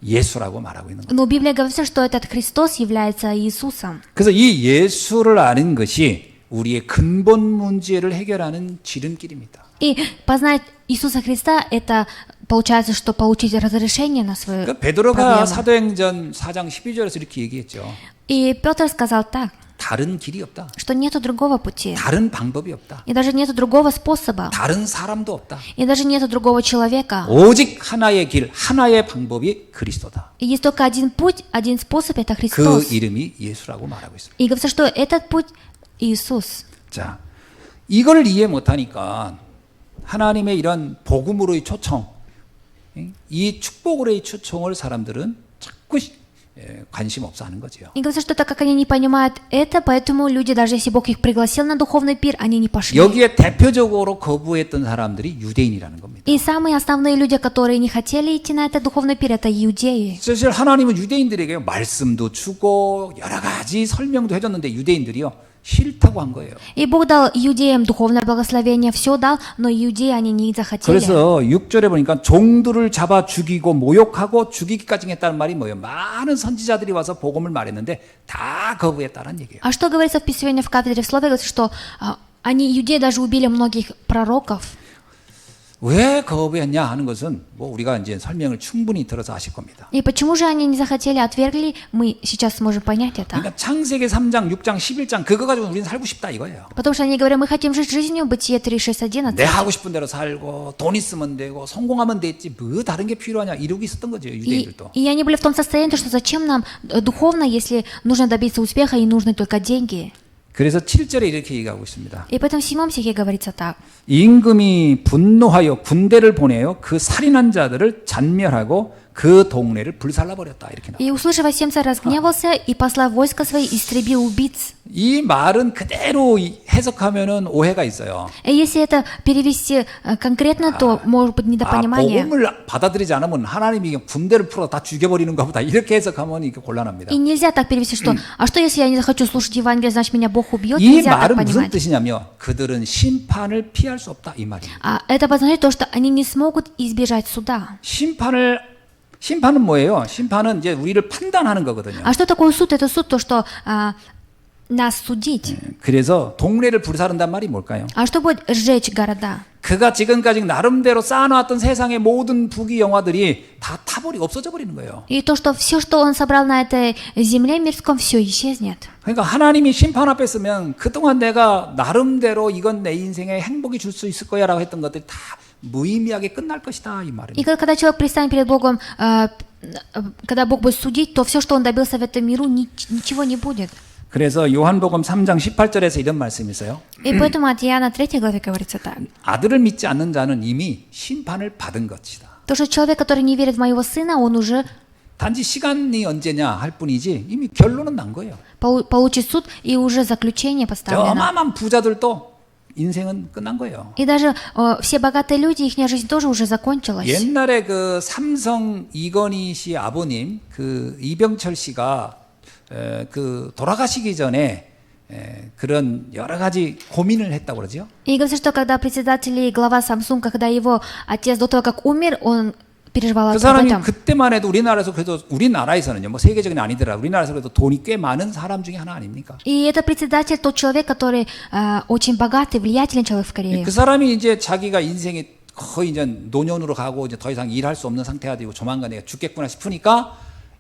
예수라고 말하고 있는 거예요. Но Библия говорит, что этот Христос является Иисусом. 그래서 이 예수를 아는 것이 우리의 근본 문제를 해결하는 지름길입니다. И познать Иисуса Христа, это получается, что получить разрешение на свою 그러니까 베드로가 проблему. 사도행전 4장 12절에서 이렇게 얘기했죠. И Петр сказал так, 다른 길이 없다. что нету другого пути, 다른 방법이 없다. и даже нету другого способа, 다른 사람도 없다. и даже нету другого человека. 오직 하나의 길, 하나의 방법이 그리스도다. И есть только один путь, один способ, это 그 Христос. 이름이 예수라고 말하고 있습니다. И говорится, что этот путь Иисус. 자, 이걸 이해 못하니까 하나님의 이런 복음으로의 초청, 이 축복으로의 초청을 사람들은 자꾸 관심 없어 하는 거죠. И говорится, что так как они не понимают это, поэтому люди, даже если Бог их пригласил на духовный пир, они не пошли. 여기에 대표적으로 거부했던 사람들이 유대인이라는 겁니다. И самые основные люди, которые не хотели идти на этот духовный пир, это иудеи. 사실 하나님은 유대인들에게 말씀도 주고 여러 가지 설명도 해줬는데 유대인들이요 싫다고 한 거예요. И Бог дал иудеям духовное благословение, все дал, но иудеи они не захотели. 그래서 6절에 보니까 종들을 잡아 죽이고 모욕하고 죽이기까지 했다는 말이 뭐예요? 많은 선지자들이 와서 복음을 말했는데 다 거부했다는 얘기예요. А что говорится в Писании в кафедре в Слове, говорится, что они, иудеи, даже убили многих пророков. 왜 거부했냐 하는 것은 뭐 우리가 이제 설명을 충분히 들어서 아실 겁니다. И почему же они не захотели, отвергли, мы сейчас сможем понять это. 그러니까 창세기 3장, 6장, 11장 그거 가지고 우리는 살고 싶다 이거예요. Потому что они говорят, мы хотим жить жизнью, Бытие 3, 6, 11. 내 하고 싶은 대로 살고 돈 있으면 되고 성공하면 됐지 뭐 다른 게 필요하냐 이러고 있었던 거죠 유대인들도. И они были в том состоянии, что зачем нам духовно, если нужно добиться успеха и нужны только деньги. 그래서 7절에 이렇게 얘기하고 있습니다. И поэтому в 7 стихе говорится так. 임금이 분노하여 군대를 보내어 그 살인한 자들을 잔멸하고 그 동네를 불살라버렸다 이렇게 나와요. И, услышав о сем, царь разгневался и, послав войско свои, истребил убийц. 이 말은 그대로 해석하면은 오해가 있어요. И если это перевести конкретно, то может быть недопонимание. 복음을 받아들이지 않으면 하나님이 군대를 풀어 다 죽여버리는가 보다 이렇게 해석하면 이게 곤란합니다. И нельзя так перевести, что «а что, если я не захочу слушать Евангелие, значит, меня Бог убьет?» 이 Нельзя так 말은 무슨 понимать. 뜻이냐면 그들은 심판을 피할 수 없다 이 말입니다. Это обозначает то, что они не смогут избежать суда. 심판은 뭐예요? 심판은 이제 우리를 판단하는 거거든요. А что такое суд? Это суд, то, что нас судить. 그래서 동네를 불사른단 말이 뭘까요? А что будет сжечь города? 그가 지금까지 나름대로 쌓아놨던 세상의 모든 부귀 영화들이 다 타버리고 없어져 버리는 거예요. И то, что все, что он собрал на этой земле мирском, все исчезнет. 그러니까 하나님이 심판 앞에 서면 그동안 내가 나름대로 이건 내 인생에 행복이 줄 수 있을 거야라고 했던 것들이 다 무의미하게 끝날 것이다 이 И 말입니다. когда человек предстанет перед Богом, когда Бог будет судить, то все, что он добился в этом миру, ничего не будет. 그래서 요한복음 3장 18절에서 이런 말씀이 있어요. И поэтому от Иоанна 3 главе говорится так. 아들을 믿지 않는 자는 이미 심판을 받은 것이다. То, что человек, который не верит в моего сына, он уже 단지 시간이 언제냐 할 뿐이지 이미 결론은 난 거예요. получит суд, и уже заключение 저 поставлено. 어마어마한 부자들도 인생은 끝난 거예요. И даже все богатые люди, их жизнь тоже уже закончилась. 옛날에 그 삼성 이건희 씨 아버님 그 이병철 씨가 그 돌아가시기 전에 그런 여러 가지 고민을 했다고 그러죠. И говорится, что когда председатель и глава Samsung, когда его отец до того, как умер, он переживал 그 об 사람이 этом. 그때만 해도 우리나라에서 그래도 우리나라에서는요, 뭐 세계적인 아니더라. 우리나라에서 그래도 돈이 꽤 많은 사람 중에 하나 아닙니까? И это председатель, тот человек, который очень богатый, влиятельный человек в Корее. 그 사람이 이제 자기가 인생이 거의 이제 노년으로 가고 이제 더 이상 일할 수 없는 상태가 되고 조만간 내가 죽겠구나 싶으니까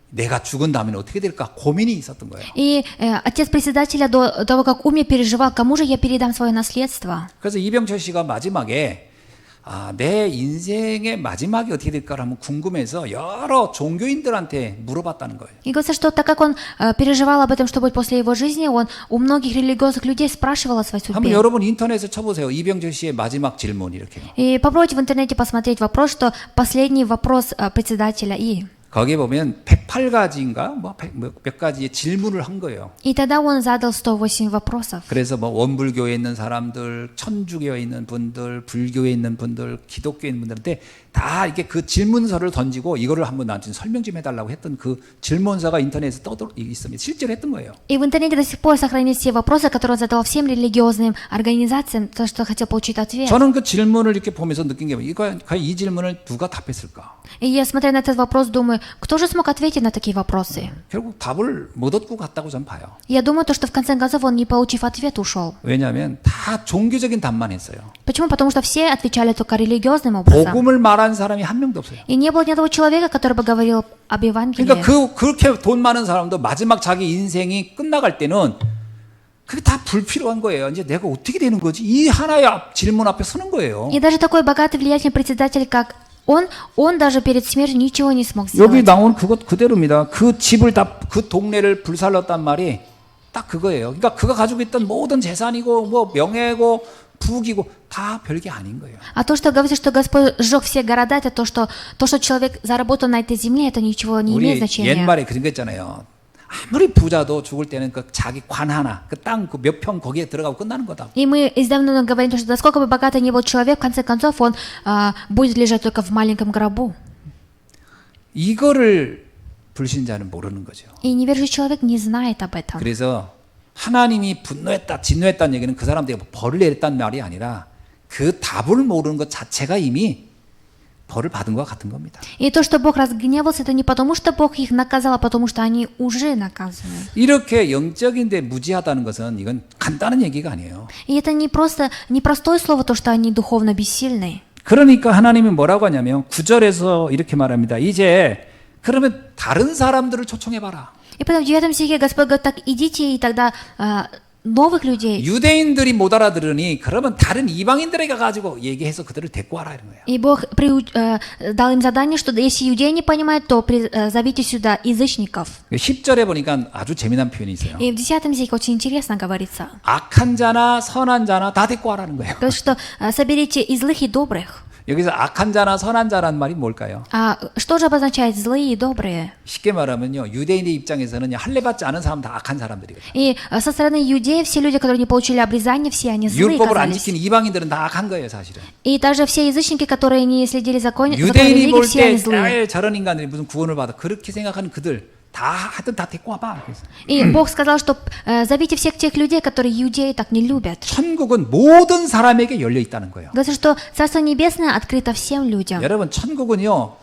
내가 죽은 다음에 어떻게 될까 고민이 있었던 거예요. И отец председателя до того, как умер, переживал, кому же я передам свое наследство. 그래서 이병철 씨가 마지막에 내 인생의 마지막이 어떻게 될까 하면 궁금해서 여러 종교인들한테 물어봤다는 거예요. И говорится, что так как он переживал об этом, что будет после его жизни, он у многих религиозных людей спрашивал о своей 한번 судьбе. 여러분 인터넷에 쳐보세요. 이병철 씨의 마지막 질문 이렇게. И попробуйте в интернете посмотреть вопрос, что последний вопрос председателя И. 거기에 보면 108가지인가 몇 가지의 질문을 한 거예요. И тогда он задал 108 вопросов. 그래서 뭐 원불교에 있는 사람들, 천주교에 있는 분들, 불교에 있는 분들, 기독교에 있는 분들한테 다 이렇게 그 질문서를 던지고 이거를 한번 나한테 설명 좀 해달라고 했던 그 질문서가 인터넷에 있습니다. 실제로 했던 거예요. И в интернете до сих пор сохранились все вопросы, которые он задавал всем религиозным организациям, то, что хотел получить ответ. 저는 그 질문을 이렇게 보면서 느낀 게 과연 이 질문을 누가 답했을까? И я, смотря на этот вопрос, думаю, кто же смог ответить на такие вопросы? 결국 답을 못 얻고 갔다고 저는 봐요. Я думаю, то, что в конце концов он, не получив ответ, ушел. 왜냐하면 다 종교적인 답만 했어요. Почему? Потому что все отвечали только религиозным образом. 복음을 말한 사람이 한 명도 없어요. И не было ни одного человека, который бы говорил об Евангелии. 그러니까 그렇게 돈 많은 사람도 마지막 자기 인생이 끝나갈 때는 그게 다 불필요한 거예요. 이제 내가 어떻게 되는 거지? 이 하나의 질문 앞에 서는 거예요. И даже такой богатый, влиятельный председатель, как он даже перед смертью ничего не смог 여기 сделать. 나온 그것 그대로입니다. 그 집을 그 동네를 불살랐단 말이 딱 그거예요. 그러니까 그가 가지고 있던 모든 재산이고 뭐 명예고 부귀고 다 별게 아닌 거예요. А то, что говорится, что Господь сжег все города, это то, что человек заработал на этой земле, это ничего не имеет 우리 значения. 옛말에 그런 거 있잖아요. 아무리 부자도 죽을 때는 그 자기 관 하나, 그 땅 그 몇 평 거기에 들어가고 끝나는 거다. И мы издавна говорим, что насколько бы богатый ни был человек, в конце концов он будет лежать только в маленьком гробу. 이거를 불신자는 모르는 거죠. И неверующий человек не знает об этом. 그래서 하나님이 분노했다, 진노했다는 얘기는 그 사람들에게 벌을 내렸다는 말이 아니라 그 답을 모르는 것 자체가 이미 벌을 받은 것과 같은 겁니다. И то, что Бог разгневался, это не потому, что Бог их наказал, а потому, что они уже наказаны. 이렇게 영적인데 무지하다는 것은 이건 간단한 얘기가 아니에요. И это не простое слово, то, что они духовно бессильны. 그러니까 하나님이 뭐라고 하냐면 9절에서 이렇게 말합니다. 이제 그러면 다른 사람들을 초청해봐라. И потом в 9 стихе Господь говорит, так идите, и тогда новых людей. 유대인들이 못 알아들으니 그러면 다른 이방인들에게 가지고 얘기해서 그들을 데리고 와라 이런 거예요. И Бог дал им задание, что если иудеи не понимают, то зовите сюда язычников. 10절에 보니까 아주 재미난 표현이 있어요. И в 10 стихе очень интересно говорится. 악한 자나 선한 자나 다 데리고 와라는 거예요. Говорит, что соберите и злых, и добрых. 여기서 악한 자나 선한 자란 말이 뭘까요? А что же обозначает злые и добрые? 쉽게 말하면요, 유대인의 입장에서는 할례 받지 않은 사람 다 악한 사람들이거든요. И со стороны иудеев все люди, которые не получили обрезание, все они злые 율법을 안 оказались. 지키는 이방인들은 다 악한 거예요, 사실은. И даже все язычники, которые не следили законам 유대인이 религии, 볼 все они 때 злые. 저런 인간들이 무슨 구원을 받아 그렇게 생각하는 그들 다 하여튼 다 데리고 와봐. 그래서. И Бог сказал, что зовите всех тех людей, которые иудеи так не любят. 천국은 모든 사람에게 열려 있다는 거예요. Говорится, что Царство Небесное открыто всем людям. 여러분 천국은요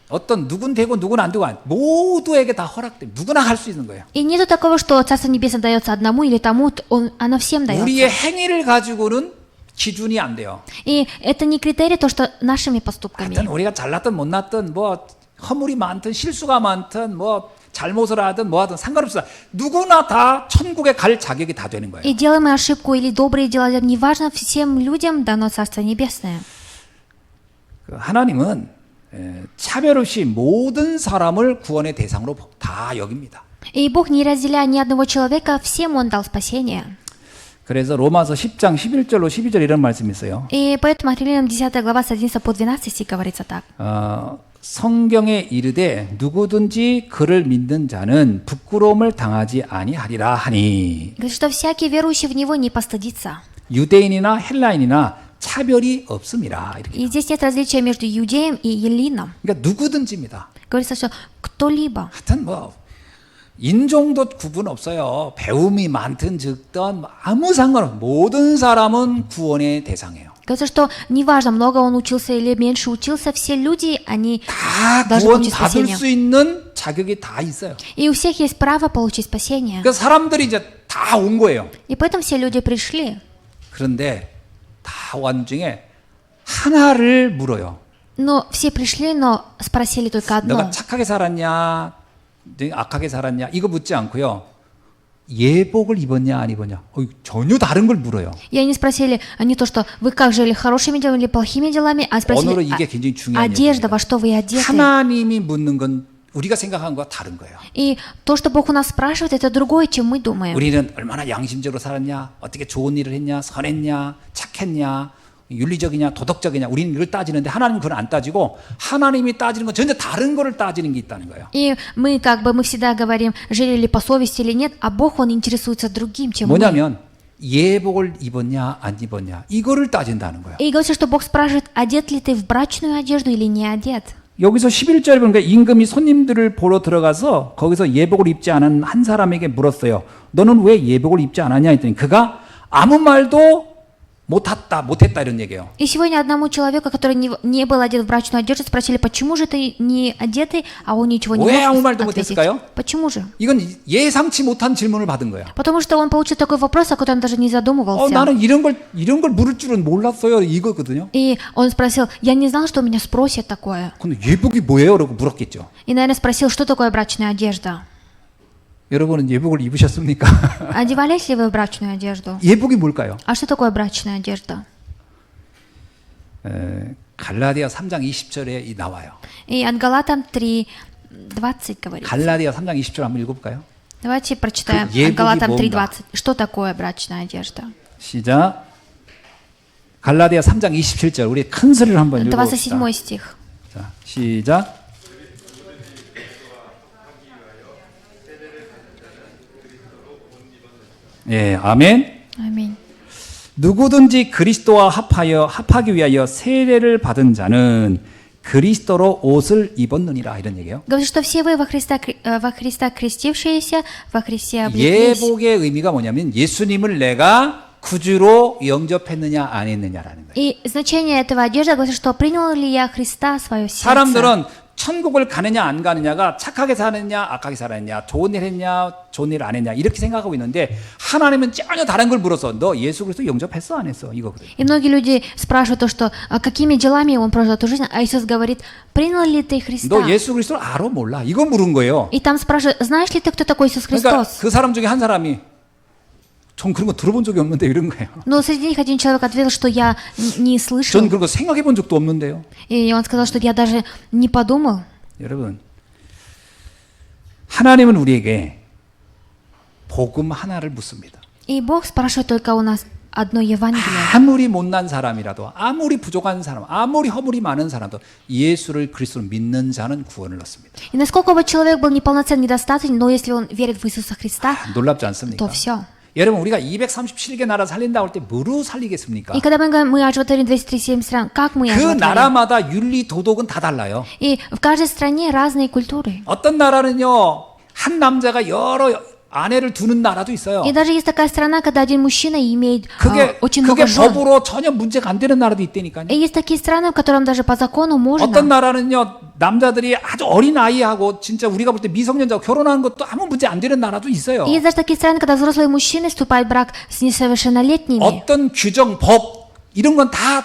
어떤 누군 되고 누군 안 되고 모두에게 다 허락돼 누구나 할 수 있는 거예요. И нету такого, что Царство Небесное дается одному или тому, оно всем 우리의 дается. 행위를 가지고는 기준이 안 돼요. И это не критерий, то, что нашими поступками. 하여튼 우리가 잘났든 못났든 뭐 허물이 많든 실수가 많든 뭐 잘못을 하든 뭐 하든 상관없어. 누구나 다 천국에 갈 자격이 다 되는 거예요. И делаем мы ошибку или добрые дела, неважно, всем людям дано Царство Небесное. 하나님은 차별 없이 모든 사람을 구원의 대상으로 다 여깁니다. И Бог, не разделяя ни одного человека, всем Он дал спасение. 그래서 로마서 10장 11절로 12절 이런 말씀이 있어요. И поэтому Римлянам 10 глава с 11 по 12 стих говорится так. 성경에 이르되 누구든지 그를 믿는 자는 부끄러움을 당하지 아니하리라 하니 Говорит, что всякий верующий в Него не постыдится. 유대인이나 헬라인이나 차별이 없음이라 이렇게. И здесь нет различия между иудеем и еллином. 그러니까 누구든지입니다. Говорится, что кто-либо. 하여튼 뭐 인종도 구분 없어요. 배움이 많든 적든 아무 상관없어. 모든 사람은 구원의 대상이에요. Говорится, что неважно, много он учился или меньше учился, все люди, они 다 должны 구원 получить 받을 спасение. 수 있는 자격이 다 있어요. И у всех есть право получить спасение. 그러니까 사람들이 이제 다 온 거예요. И поэтому все люди пришли. 그런데 다 온 중에 하나를 물어요. Но все пришли, но спросили только 너가 одно. 착하게 살았냐, 악하게 살았냐 이거 묻지 않고요. 예복을 입었냐 안 입었냐 전혀 다른 걸 물어요. И они спросили не то, что вы как жили, хорошими делами или плохими делами, а 오늘은 спросили, 이게 굉장히 중요한 одежда, 얘기입니다. во что вы одеты. 하나님이 묻는 건 우리가 생각한 거와 다른 거예요. И то, что Бог у нас спрашивает, это другое, чем мы думаем. 우리는 얼마나 양심적으로 살았냐, 어떻게 좋은 일을 했냐, 선했냐, 착했냐, 윤리적이냐, 도덕적이냐, 우리는 이걸 따지는데 하나님은 그걸 안 따지고 하나님이 따지는 건 전혀 다른 거를 따지는 게 있다는 거예요. И мы мы всегда говорим, жили ли по совести или нет, а Бог, Он интересуется другим, чем мы. 뭐냐면 예복을 입었냐 안 입었냐 이거를 따진다는 거예요. И говорится, что Бог спрашивает, одет ли ты в брачную одежду или не одет. 여기서 11절에 보니까 임금이 손님들을 보러 들어가서 거기서 예복을 입지 않은 한 사람에게 물었어요. 너는 왜 예복을 입지 않았냐 했더니 그가 아무 말도 못했다 이런 얘기예요. И сегодня одному человеку, который не был одет в брачную одежду, спросили, почему же ты не одетый, а он ничего не 왜 아무 мог 말도 ответить. 못했을까요? Почему же? 이건 예상치 못한 질문을 받은 거예요. Потому что он получил такой вопрос, о котором он даже не задумывался. 나는 이런 걸 물을 줄은 몰랐어요. 이거거든요. И он спросил, я не знал, что меня спросят такое. 근데 예복이 뭐예요? 라고 물었겠죠. И, наверное, спросил, что такое брачная одежда. 여러분은 예복을 입으셨습니까? Одевались ли вы в брачную одежду? 예복이 뭘까요? А что такое брачная одежда? 갈라디아 3장 20절에 나와요. И от Галатам 3:20 говорит. 갈라디아 3장 20절 한번 읽어볼까요? Давайте прочитаем 예복이 от Галатам 뭔가? 3:20. Что такое брачная одежда? 시작. 갈라디아 3장 27절 우리 큰 소리를 한번 읽어봅시다. 27 стих. 자, 시작. 예, 아멘. Аминь. 누구든지 그리스도와 합하기 위하여 세례를 받은 자는 그리스도로 옷을 입었느니라 이런 얘기예요. Говорит, что все вы во Христа крестившиеся, во Христе облеклись. 예복의 의미가 뭐냐면 예수님을 내가 구주로 영접했느냐 안 했느냐라는 거예요. И значение этого одежды говорит, что принял ли я Христа в свое сердце. 사람들은 천국을 가느냐 안 가느냐가 착하게 사느냐 악하게 살았냐 좋은 일 했냐 좋은 일 안 했냐 이렇게 생각하고 있는데 하나님은 전혀 다른 걸 물어서 너 예수 그리스도 영접했어 안 했어 이거거든요. И многие люди спрашивают то, что какими делами он прожил эту жизнь, а Иисус говорит, принял ли ты Христа? 너 예수 그리스도를 알아 몰라 이거 물은 거예요. И там спрашивают, знаешь ли ты, кто такой Иисус 그러니까 Христос? 그 사람 중에 한 사람이 전 그런 거 들어본 적이 없는데 이런 거예요. Но среди них один человек ответил, что я не слышал. 전 그런 거 생각해 본 적도 없는데요. И он сказал, что я даже не подумал. 여러분 하나님은 우리에게 복음 하나를 묻습니다. И Бог спрашивает только у нас одно Евангелие. 아무리 못난 사람이라도 아무리 부족한 사람 아무리 허물이 많은 사람도 예수를 그리스도로 믿는 자는 구원을 얻습니다. И насколько бы человек был неполноценен, недостаточен, но если он верит в Иисуса Христа, 놀랍지 않습니까? то все. 여러분 우리가 237개 나라 살린다고 할 때 뭐로 살리겠습니까? И когда мы говорим, мы оживотворим 237 стран, как мы 그 оживотворим? 나라마다 윤리 도덕은 다 달라요. И в каждой стране разные культуры. 어떤 나라는요 한 남자가 여러 아내를 두는 나라도 있어요. И даже есть такая страна, когда один мужчина имеет очень 그게 много жен. 법으로 전혀 문제가 안 되는 나라도 있다니까요. И есть такие страны, в которых даже по закону 어떤 можно. 나라는요 남자들이 아주 어린 아이하고 진짜 우리가 볼 때 미성년자하고 결혼하는 것도 아무 문제 안 되는 나라도 있어요. И есть даже такие страны, когда взрослые мужчины вступают в брак с несовершеннолетними. 어떤 규정, 법 이런 건 다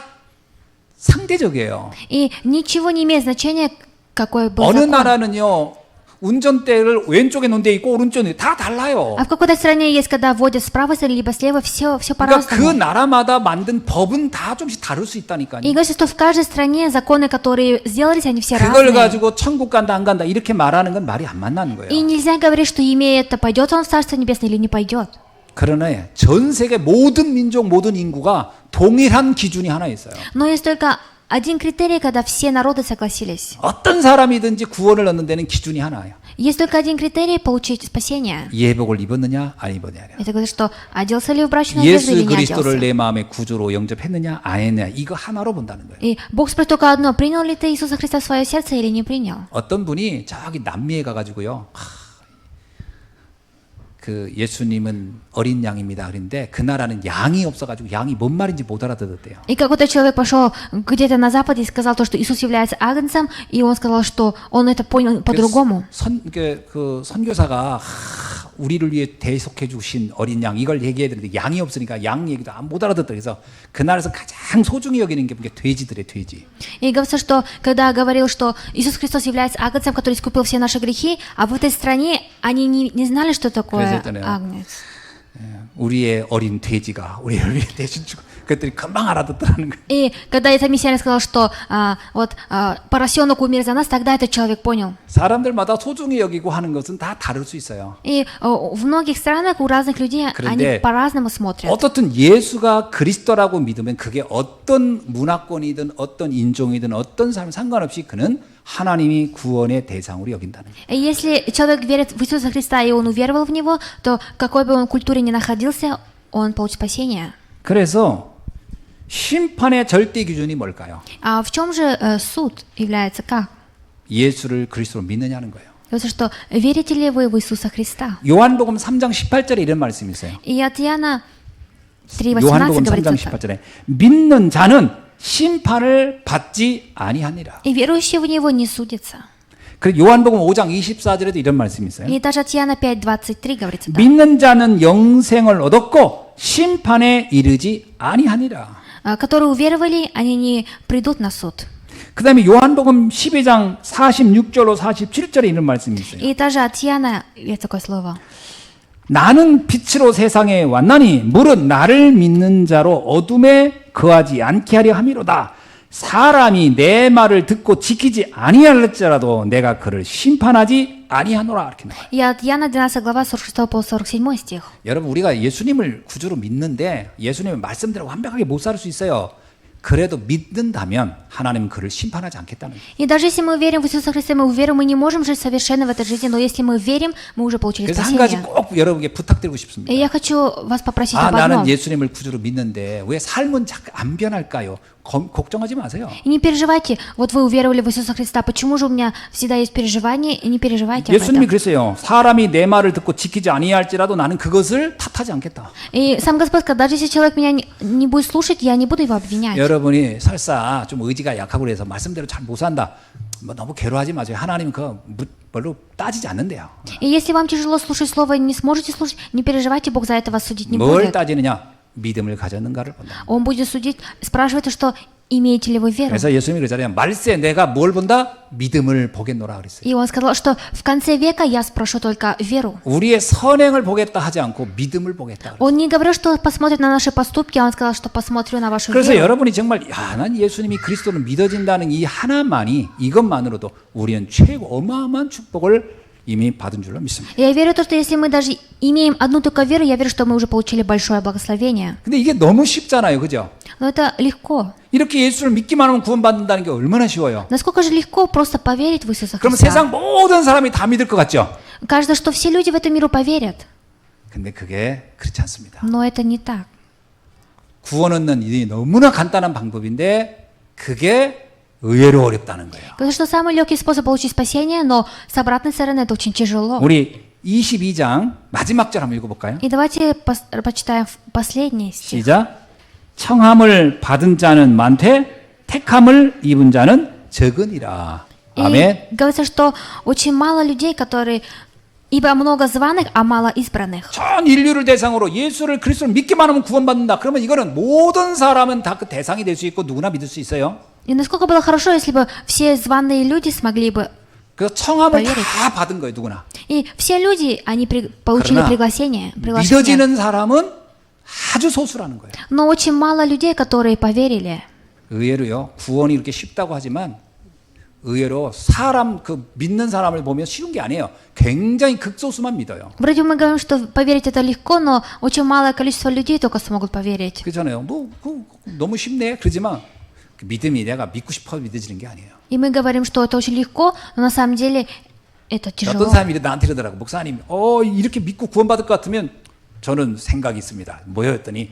상대적이에요. И ничего не имеет значения, какой был 어느 закон. 나라는요 운전대를 왼쪽에 놓은 데 있고 오른쪽에 다 달라요. А в какой-то стране есть, когда вводят справа либо слева, все 그러니까 그 по-разному. 나라마다 만든 법은 다 좀씩 다를 수 있다니까요. И говорится, что в каждой стране законы, которые сделались, они все 그걸 разные. 가지고 천국 간다 안 간다 이렇게 말하는 건 말이 안 맞는 거예요. И нельзя говорить, что имея это, пойдет он в Царство Небесное или не пойдет. 그러나 전 세계 모든 민족 모든 인구가 동일한 기준이 하나 있어요. Но есть только один критерий, когда все народы согласились. 어떤 사람이든지 구원을 얻는 데는 기준이 하나예요. Есть только один критерий получить спасение. 예복을 입었느냐 안 입었느냐. Это говорит, что оделся ли в брачную одежду или 예수 не 그리스도를 оделся. 내 마음의 구주로 영접했느냐 안 했느냐 이거 하나로 본다는 거예요. И Бог спрашивает только одно, принял ли ты Иисуса Христа в свое сердце или не принял? 어떤 분이 저기 남미에 가가지고요. 그 예수님은 어린 양입니다. 그런데 그 나라는 양이 없어가지고 양이 뭔 말인지 못 알아듣었대요. И какой-то человек пошел где-то на Западе и сказал то, что Иисус является агнцем, и он сказал, что он это понял по-другому. 그 선교사가 우리를 위해 대속해 주신 어린 양 이걸 얘기해야 되는데 양이 없으니까 양 얘기도 못 알아듣더라. 그래서 그 나라에서 가장 소중히 여기는 게 돼지들의 돼지. И говорится, что когда говорил, что Иисус Христос является агнцем, который искупил все наши грехи, а в этой стране Они не знали, что такое 그래서 있잖아요. агнец. 우리의 어린 돼지가 우리를 위해 대신 주고 그랬더니 금방 알아듣더라는 거예요. И когда этот миссионер сказал, что поросенок умер за нас, тогда этот человек понял. 사람들마다 소중히 여기고 하는 것은 다 다를 수 있어요. И в многих странах у разных людей 그런데 они по-разному смотрят. 어떻든 예수가 그리스도라고 믿으면 그게 어떤 문화권이든 어떤 인종이든 어떤 사람 상관없이 그는 하나님이 구원의 대상으로 여긴다는 거예요. И если человек верит в Иисуса Христа и он уверовал в Него, то в какой бы он культуре ни находился, он получит спасение. 그래서 심판의 절대 기준이 뭘까요? А в чем же суд является как? 예수를 그리스도로 믿느냐는 거예요. Это что, верите ли вы в Иисуса Христа? 요한복음 3장 18절에 이런 말씀이 있어요. И от Иоанна 3:18 요한복음 3장 говорится так. 18절에 믿는 자는 심판을 받지 아니하니라. И верующий в Него не судится. 그리고 요한복음 5장 24절에도 이런 말씀이 있어요. И даже от Иоанна 5:23 говорится так. 믿는 자는 영생을 얻었고 심판에 이르지 아니하니라. Которые уверовали, они не придут на суд. 그 다음에 요한복음 12장 46절로 47절에 이런 말씀이 있어요. И даже от Иоанна есть такое слово. 나는 빛으로 세상에 왔나니 무릇 나를 믿는 자로 어둠에 거하지 않게 하려 함이로다. 사람이 내 말을 듣고 지키지 아니할지라도 내가 그를 심판하지 아니하노라. 이렇게 나와요. И от Иоанна 12 глава 46 по 47 стих. 여러분 우리가 예수님을 구주로 믿는데 예수님의 말씀대로 완벽하게 못 살 수 있어요. 그래도 믿는다면 하나님은 그를 심판하지 않겠다는 거예요. И даже если мы верим в Иисуса Христа, мы верим, мы не можем жить совершенно в этой жизни, но если мы верим, мы уже получили 그래서 한 가지 спасение. 꼭 여러분께 부탁드리고 싶습니다. И я хочу вас попросить 아, об одном. 나는 예수님을 구주로 믿는데 왜 삶은 자꾸 안 변할까요? 걱정하지 마세요. И не переживайте, вот вы уверовали в Иисуса Христа, почему же у меня всегда есть переживания, и не переживайте об 예수님이 этом. 그랬어요. 사람이 내 말을 듣고 지키지 아니할지라도 나는 그것을 탓하지 않겠다. И сам Господь сказал, даже если человек меня не будет слушать, я не буду его обвинять. 여러분이 설사 좀 의지가 약하고 그래서 말씀대로 잘 못 산다. 뭐 너무 괴로워하지 마세요. 하나님은 그거 별로 따지지 않는데요. И если вам тяжело слушать слово, не сможете слушать, не переживайте, Бог за это вас судить не 뭘 будет. 따지느냐? 믿음을 가졌는가를 본다. Он будет судить, спрашивает, что имеете ли вы веру. 그래서 예수님이 그러잖아요. 말세 내가 뭘 본다? 믿음을 보겠노라 그랬어요. И он сказал, что в конце века я спрошу только веру. 우리의 선행을 보겠다 하지 않고 믿음을 보겠다. 그랬어요. Он не говорил, что посмотрит на наши поступки, а он сказал, что посмотрю на вашу 그래서 веру. 여러분이 정말 난 예수님이 그리스도를 믿어진다는 이 하나만이 이것만으로도 우리는 최고 어마어마한 축복을 이미 받은 줄로 믿습니다. Я верю в то, что если мы даже имеем одну только веру, я верю, что мы уже получили большое благословение. 근데 이게 너무 쉽잖아요. 그죠? Но это легко. 이렇게 예수를 믿기만 하면 구원받는다는 게 얼마나 쉬워요. Насколько же легко просто поверить в Иисуса 그러면 Христа. 세상 모든 사람이 다 믿을 것 같죠? Кажется, что все люди в этом миру поверят. 근데 그게 그렇지 않습니다. Но это не так. 구원 얻는 일이 너무나 간단한 방법인데 그게 의외로 어렵다는 거예요. Потому что самый легкий способ получить спасение, но с обратной стороны это очень тяжело. 우리 22장 마지막 절 한번 읽어볼까요? И давайте почитаем последний стих. 시작. 청함을 받은 자는 많되 택함을 입은 자는 적으니라. 아멘. И говорится, что очень мало людей, которые... Ибо много званых, а мало избранных. 전 인류를 대상으로 예수를 그리스도를 믿기만 하면 구원받는다. 그러면 이거는 모든 사람은 다 그 대상이 될 수 있고 누구나 믿을 수 있어요. И насколько было хорошо, если бы все званые люди смогли бы... 그 청함을 поверить. 다 받은 거예요, 누구나. И все люди, они получили 그러나 приглашение. 믿어지는 사람은 아주 소수라는 거예요. Но очень мало людей, которые поверили. 의외로요, 구원이 이렇게 쉽다고 하지만 의외로 사람 그 믿는 사람을 보면 쉬운 게 아니에요. 굉장히 극소수만 믿어요. Вроде мы говорим, что поверить это легко, но очень малое количество людей только смогут поверить. 그렇잖아요. 너무 쉽네. 그러지만 그 믿음이 내가 믿고 싶어 믿어지는 게 아니에요. И мы говорим, что это очень легко, но на самом деле это тяжело. 어떤 사람이 나한테 이러더라고. 목사님, 이렇게 믿고 구원받을 것 같으면 저는 생각이 있습니다. 뭐였더니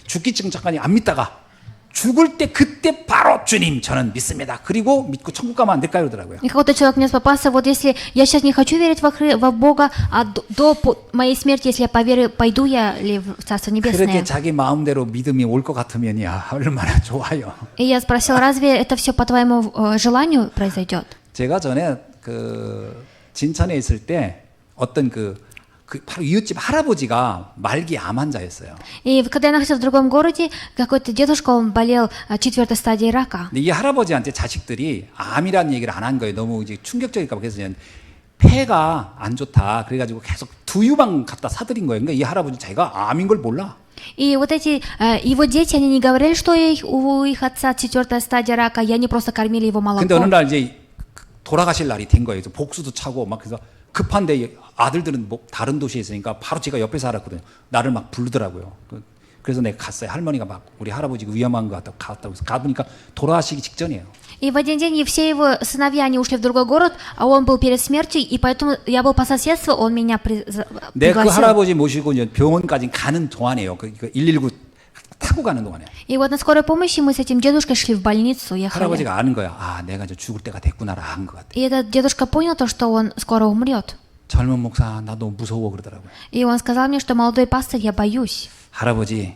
죽기 직전까지 안 믿다가 죽을 때 그때 바로 주님 저는 믿습니다. 그리고 믿고 천국 가면 안 될까요? 그러더라고요. И какой-то человек мне попался, вот если я сейчас не хочу верить во Бога, а до моей смерти, если я поверю, пойду я ли в Царство 그렇게 Небесное? 자기 마음대로 믿음이 올 것 같으면 얼마나 좋아요. И я спросил, разве это все по твоему желанию произойдет? 제가 전에 진천에 있을 때 어떤 바로 이웃집 할아버지가 말기 암 환자였어요. И когда я находился в другом городе, какой-то дедушка, он болел 4-й стадией рака. 근데 이 할아버지한테 자식들이 암이라는 얘기를 안 한 거예요. 너무 이제 충격적일까 봐. 그래서 폐가 안 좋다. 그래가지고 계속 두유방 갖다 사드린 거예요. 그러니까 이 할아버지 자기가 암인 걸 몰라. И вот эти его дети, они не говорили, что у их отца 4-я стадия рака, и они просто кормили его 근데 어느 молоком. 날 이제 돌아가실 날이 된 거예요. 그래서 복수도 차고 막 그래서 급한데 아들들은 뭐 다른 도시에 있으니까 바로 제가 옆에 살았거든요. 나를 막 부르더라고요. 그래서 내가 갔어요. 할머니가 막 우리 할아버지가 위험한 것 같다고 갔다고 해서 가보니까 돌아가시기 직전이에요. И в один день и все его сыновья, они ушли в другой город, а он был перед смертью, и поэтому я был по соседству, он меня 내가 그 пригласил. 할아버지 모시고 이제 병원까지 가는 동안이에요. 그 119 타고 가는 동안에 И вот на скорой помощи мы с этим дедушкой шли в больницу, ехали. 할아버지가 아는 거야. 아, 내가 이제 죽을 때가 됐구나라 한 것 같아. И этот дедушка понял то, что он скоро умрет. 젊은 목사 나 너무 무서워 그러더라고요. И он сказал мне, что молодой пастырь, я боюсь. 할아버지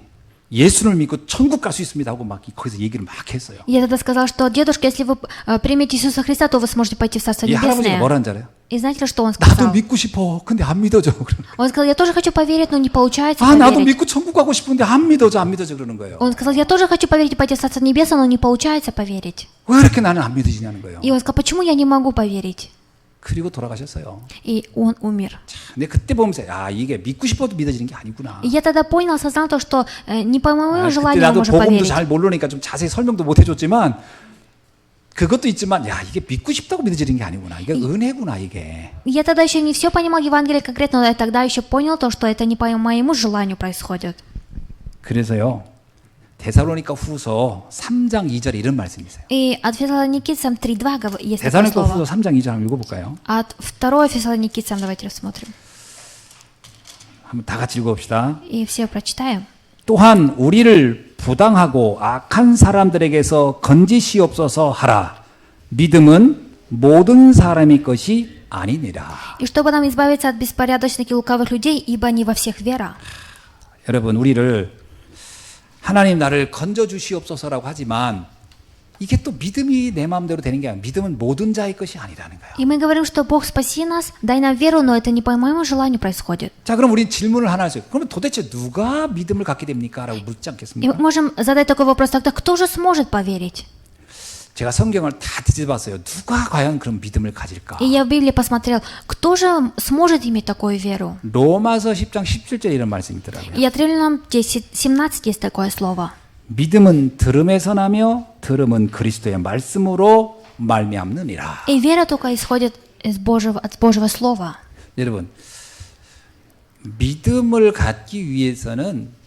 예수를 믿고 천국 갈 수 있습니다 하고 막 거기서 얘기를 막 했어요. И я тогда сказал, что дедушка, если вы примете Иисуса Христа, то вы сможете пойти в Царство 이 할아버지가 Небесное. 뭐라는 줄 알아요? И знаете ли, что он 나도 сказал? 믿고 싶어. 근데 안 믿어져. Он сказал, я тоже хочу поверить, но не получается 아, 나도 поверить. 믿고 천국 가고 싶은데 안 믿어져 그러는 거예요. Он сказал, я тоже хочу поверить и пойти в Царство Небесное, но не получается поверить. 왜 이렇게 나는 안 믿어지냐는 거예요. И он сказал, почему я не могу поверить? 그리고 돌아가셨어요. И он умер. 근데 그때 보면서 아, 이게 믿고 싶어도 믿어지는 게 아니구나. И я тогда понял, осознал то, что не по моему 아, 그때 желанию он 나도 может 복음도 поверить. 잘 모르니까 좀 자세히 설명도 못 해줬지만 그것도 있지만 야 이게 믿고 싶다고 믿어지는 게 아니구나. 이게 은혜구나 이게. Я тогда еще не все понимал Евангелие конкретно, но я тогда еще понял то, что это не по моему желанию происходит. 그래서요 데살로니가 후서 3장 2절에 이런 말씀이 있어요. И от Фессалоникийцам 3:2 есть такое 데살로니가 слово. 후서 3장 2절 한번 읽어볼까요? От 2 Фессалоникийцам давайте рассмотрим. 한번 다 같이 읽어봅시다. И все прочитаем. 또한 우리를 부당하고 악한 사람들에게서 건지시옵소서 하라. 믿음은 모든 사람의 것이 아니니라. И чтобы нам избавиться от беспорядочных и лукавых людей, ибо не во всех вера. 여러분 우리를 하나님 나를 건져 주시옵소서라고 하지만 이게 또 믿음이 내 마음대로 되는 게 아니라 믿음은 모든 자의 것이 아니라는 거예요. И мы говорим, что Бог спаси нас, дай нам веру, но это не по моему желанию происходит. 자, 그럼 우리 질문을 하나 했어요. 그러면 도대체 누가 믿음을 갖게 됩니까? 라고 묻지 И 않겠습니까? мы можем задать такой вопрос, тогда кто же сможет поверить? 제가 성경을 다 뒤집어봤어요. 누가 과연 그런 믿음을 가질까? И я в Библии посмотрел, кто же сможет иметь такую веру? 로마서 10장 17절에 이런 말씀이 있더라고요. И от Римлянам 10:17 есть такое слово. 믿음은 들음에서 나며 들음은 그리스도의 말씀으로 말미암느니라. И вера только исходит от Божьего слова. 여러분, 믿음을 갖기 위해서는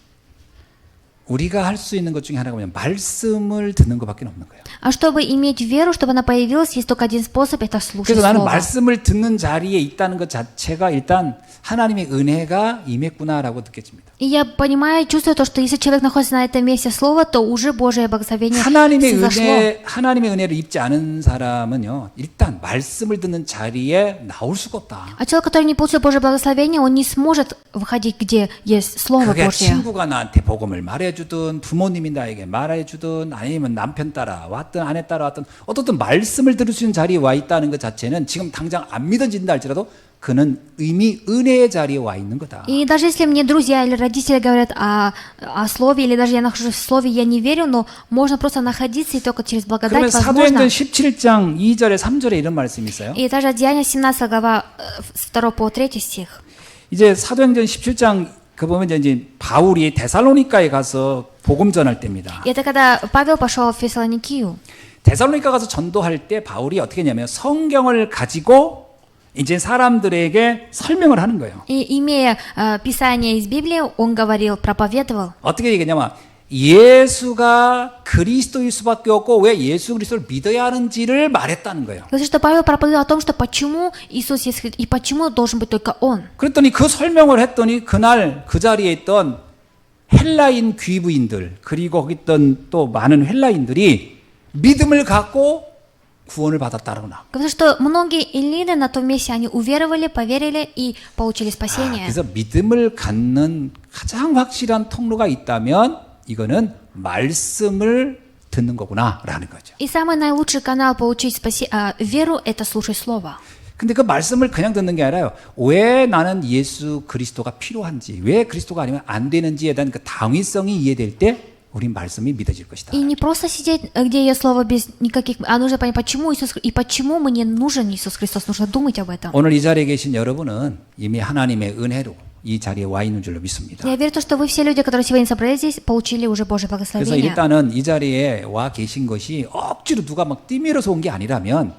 우리가 할 수 있는 것 중에 하나가 뭐냐면 말씀을 듣는 것밖에 없는 거예요. А чтобы иметь веру, чтобы она появилась, есть только один способ, это слушать 그래서 나는 слово. 말씀을 듣는 자리에 있다는 것 자체가 일단 하나님의 은혜가 임했구나라고 느껴집니다. И я понимаю, чувствую то, что если человек находится на этом месте слова, то уже Божье благословение 하나님의 зашло. 하나님의 은혜를 입지 않은 사람은요, 일단 말씀을 듣는 자리에 나올 수가 없다. А человек, который не получил Божье благословение, он не сможет выходить, где есть Слово 그게 Божье. 친구가 나한테 복음을 말해주든 부모님이 나에게 말해주든 아니면 남편 따라 왔든 아내 따라 왔든 어떻든 말씀을 들을 수 있는 자리에 와 있다는 것 자체는 지금 당장 안 믿어진다 할지라도 그는 이미 은혜의 자리에 와 있는 거다. И даже если мне друзья или родители говорят о Слове, или даже я нахожусь в Слове, я не верю, но можно просто находиться и только через 그러면 благодать 사도행전 возможно. 17장 2절에 3절에 이런 말씀이 있어요. И даже Деяния 17 глава с 2 по 3 стих. 이제 사도행전 17장 그 보면 이제 바울이 데살로니가에 가서 복음 전할 때입니다. И это когда Павел пошел в Фессалоникию. 데살로니가 가서 전도할 때 바울이 어떻게 했냐면 성경을 가지고 이제 사람들에게 설명을 하는 거예요. И имея Писание из Библии, он говорил, проповедовал. 어떻게 얘기했냐면 예수가 그리스도일 수밖에 없고 왜 예수 그리스도를 믿어야 하는지를 말했다는 거예요. Говорит, что Павел проповедовал о том, что почему Иисус есть и почему должен быть только Он. 그랬더니 그 설명을 했더니 그날 그 자리에 있던 헬라인 귀부인들 그리고 거기 있던 또 많은 헬라인들이 믿음을 갖고 구원을 받았다라고 나옵니다. Говорит, что многие эллины на том месте, они уверовали, поверили и получили спасение. 그래서 믿음을 갖는 가장 확실한 통로가 있다면 이거는 말씀을 듣는 거구나라는 거죠. И самый наилучший канал получить веру – это слушать Слово. 근데 그 말씀을 그냥 듣는 게 아니라요. 왜 나는 예수 그리스도가 필요한지, 왜 그리스도가 아니면 안 되는지에 대한 그 당위성이 이해될 때 우리 말씀이 믿어질 것이다. И не просто сидеть, где есть слово без никаких, а нужно понять, почему мне нужен Иисус Христос, нужно думать об этом. 오늘 이 자리에 계신 여러분은 이미 하나님의 은혜로 이 자리에 와 있는 줄로 믿습니다. Я верю, что вы все люди, которые сегодня собрались здесь, получили уже Божье 그래서 благословение. 일단은 이 자리에 와 계신 것이 억지로 누가 막 뛰밀어서 온 게 아니라면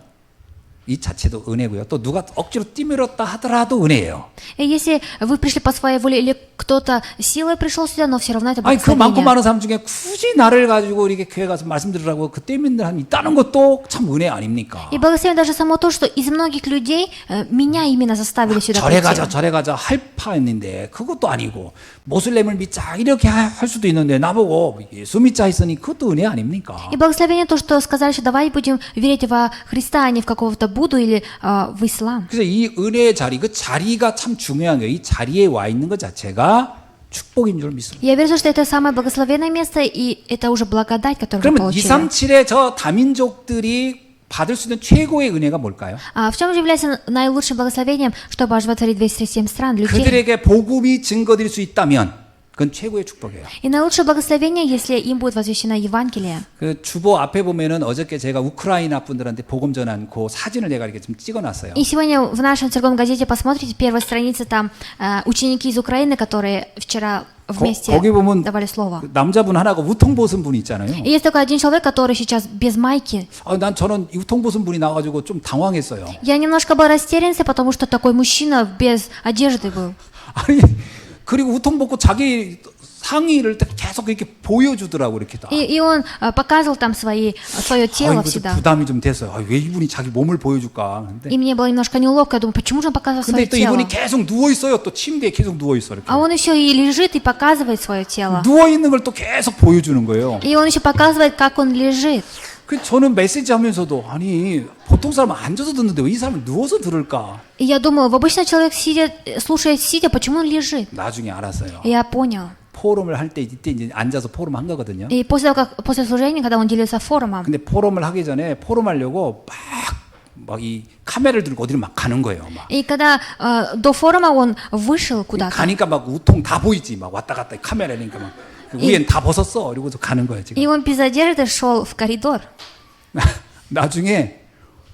이 자체도 은혜고요. 또 누가 억지로 뛰밀었다 하더라도 은혜예요. И если вы пришли по своей воле или кто-то силой пришел сюда, но все равно это 아니 그 많고 благословение. 많은 사람 중에 굳이 나를 가지고 이렇게 교회 가서 말씀 들으라고 그 뛰밀는 사람이 있다는 것도 참 은혜 아닙니까? И благословение даже само то, что из многих людей меня именно заставили сюда 절에 прийти. 가자 절에 가자 할 파였는데 그것도 아니고 모슬렘을 믿자 이렇게 할 수도 있는데 나보고 예수 믿자 했으니 그것도 은혜 아닙니까? И благословение то, что сказали, что давай будем верить во Христа, а не в какого-то Будду или в ислам. 그래서 이 은혜의 자리, 그 자리가 참 중요한 거예요. 이 자리에 와 있는 것 자체가 축복인 줄 믿습니다. Я верю, что это самое благословенное место, и это уже благодать, которую мы 그러면 получили. 237의 저 다민족들이 받을 수 있는 최고의 은혜가 뭘까요? А в чем же является наилучшим благословением, чтобы оживотворить 237 стран, людей? 그들에게 복음이 증거될 수 있다면 그건 최고의 축복이에요. И наилучшее благословение, если им будет возвещено Евангелие. 그 주보 앞에 보면은 어저께 제가 우크라이나 분들한테 복음 전한 그 사진을 내가 이렇게 좀 찍어놨어요. И сегодня в нашем церковном газете посмотрите, первой странице там ученики из Украины, которые вчера вместе 거기 보면 давали слово. 그 남자분 하나가 우통 벗은 분 있잖아요. И есть только один человек, который сейчас без майки. 난 저는 우통 벗은 분이 나와가지고 좀 당황했어요. Я немножко был растерянся, потому что такой мужчина без одежды был. 아니 그리고 우통 벗고 자기 상의를 계속 이렇게 보여주더라고 이렇게 다. И он показывал там свое тело 이거 좀 всегда. 부담이 좀 됐어요. 왜 이분이 자기 몸을 보여줄까? 근데, И мне было немножко неловко, я думаю, почему же он показывает 근데 свое 또 тело? 이분이 계속 누워 있어요. 또 침대에 계속 누워 있어 이렇게. А он еще и лежит и показывает свое тело. 누워 있는 걸 또 계속 보여주는 거예요. И он еще показывает, как он лежит. 그 저는 메시지 하면서도 아니 보통 사람은 앉아서 듣는데 왜 이 사람은 누워서 들을까? И я думаю, обычно человек слушает сидя, почему он лежит? 나중에 알았어요. И я понял. 포럼을 할 때 이때 이제 앉아서 포럼 한 거거든요. И после того, как после служения, когда он делился форумом, 근데 포럼을 하기 전에 포럼하려고 막 이 카메라를 들고 어디를 막 가는 거예요. 막 и когда до форума он вышел куда-то, 가니까 막 우통 다 보이지. 막 왔다 갔다 카메라니까 막 위엔 다 벗었어. 이러고서 가는 거예요 지금. и он без одежды шел в коридор. 나중에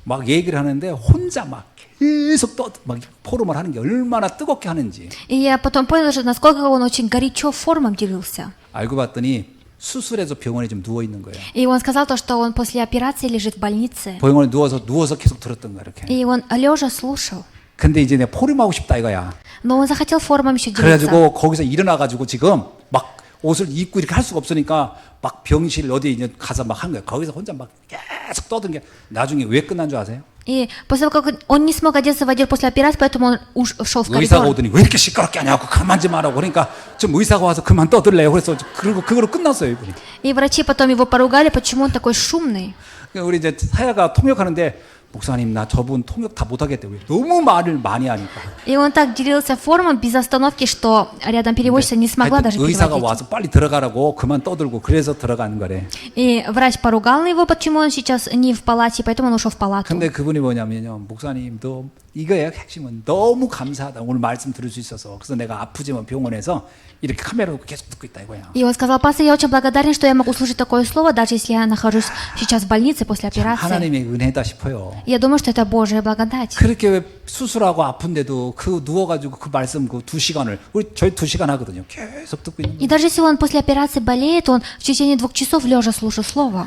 막 얘기를 하는데 혼자 막 계속 막 포럼을 하는 게 얼마나 뜨겁게 하는지 И я потом понял, что насколько он очень горячо форумом делился. 알고 봤더니 수술해서 병원에 좀 누워 있는 거예요. И он сказал то, что он после операции лежит в больнице. 병원에 누워서 계속 들었던 거야 이렇게. И он лежа слушал. 근데 이제 내가 포럼하고 싶다 이거야. Но он захотел форумом еще делиться. 그래가지고 거기서 일어나가지고 지금 막 옷을 입고 이렇게 할 수가 없으니까 막 병실 어디 이제 가서 막 한 거야. 거기서 혼자 막 계속 떠든 게 나중에 왜 끝난 줄 아세요? И после того, как он не смог одеться в одежду после операции, поэтому он ушел в 의사가 коридор. 오더니 왜 이렇게 시끄럽게 하냐고 그만 좀 하라고 그러니까 좀 의사가 와서 그만 떠들래요. 그래서 그리고 그거로 끝났어요 이분이. И врачи потом его поругали, почему он такой шумный. 우리 이제 사야가 통역하는데 목사님 나 저분 통역 다 못하겠대요. 너무 말을 많이 하니까. И он так делился форумом без остановки, что рядом переводчица не смогла 하여튼 даже 의사가 переводить. 와서 빨리 들어가라고 그만 떠들고 그래서 들어가는 거래. И врач поругал его, почему он сейчас не в палате, поэтому он ушел в палату. 근데 그분이 뭐냐면요. 목사님 너 이거예요. 핵심은 너무 감사하다. 오늘 말씀 들을 수 있어서. 그래서 내가 아프지만 병원에서 이렇게 카메라 놓고 계속 듣고 있다 이거야. И он сказал, пастор, я очень благодарен, что я могу слушать такое слово, даже если я нахожусь сейчас в больнице после операции. 하나님의 은혜다 싶어요. Я думаю, что это Божья благодать. 그렇게 왜 수술하고 아픈데도 그 누워가지고 그 말씀 그 2시간을 저희 2시간 하거든요. 계속 듣고 있는 И 거예요. даже если он после операции болеет, он в течение 2 часов лежа слушает слово.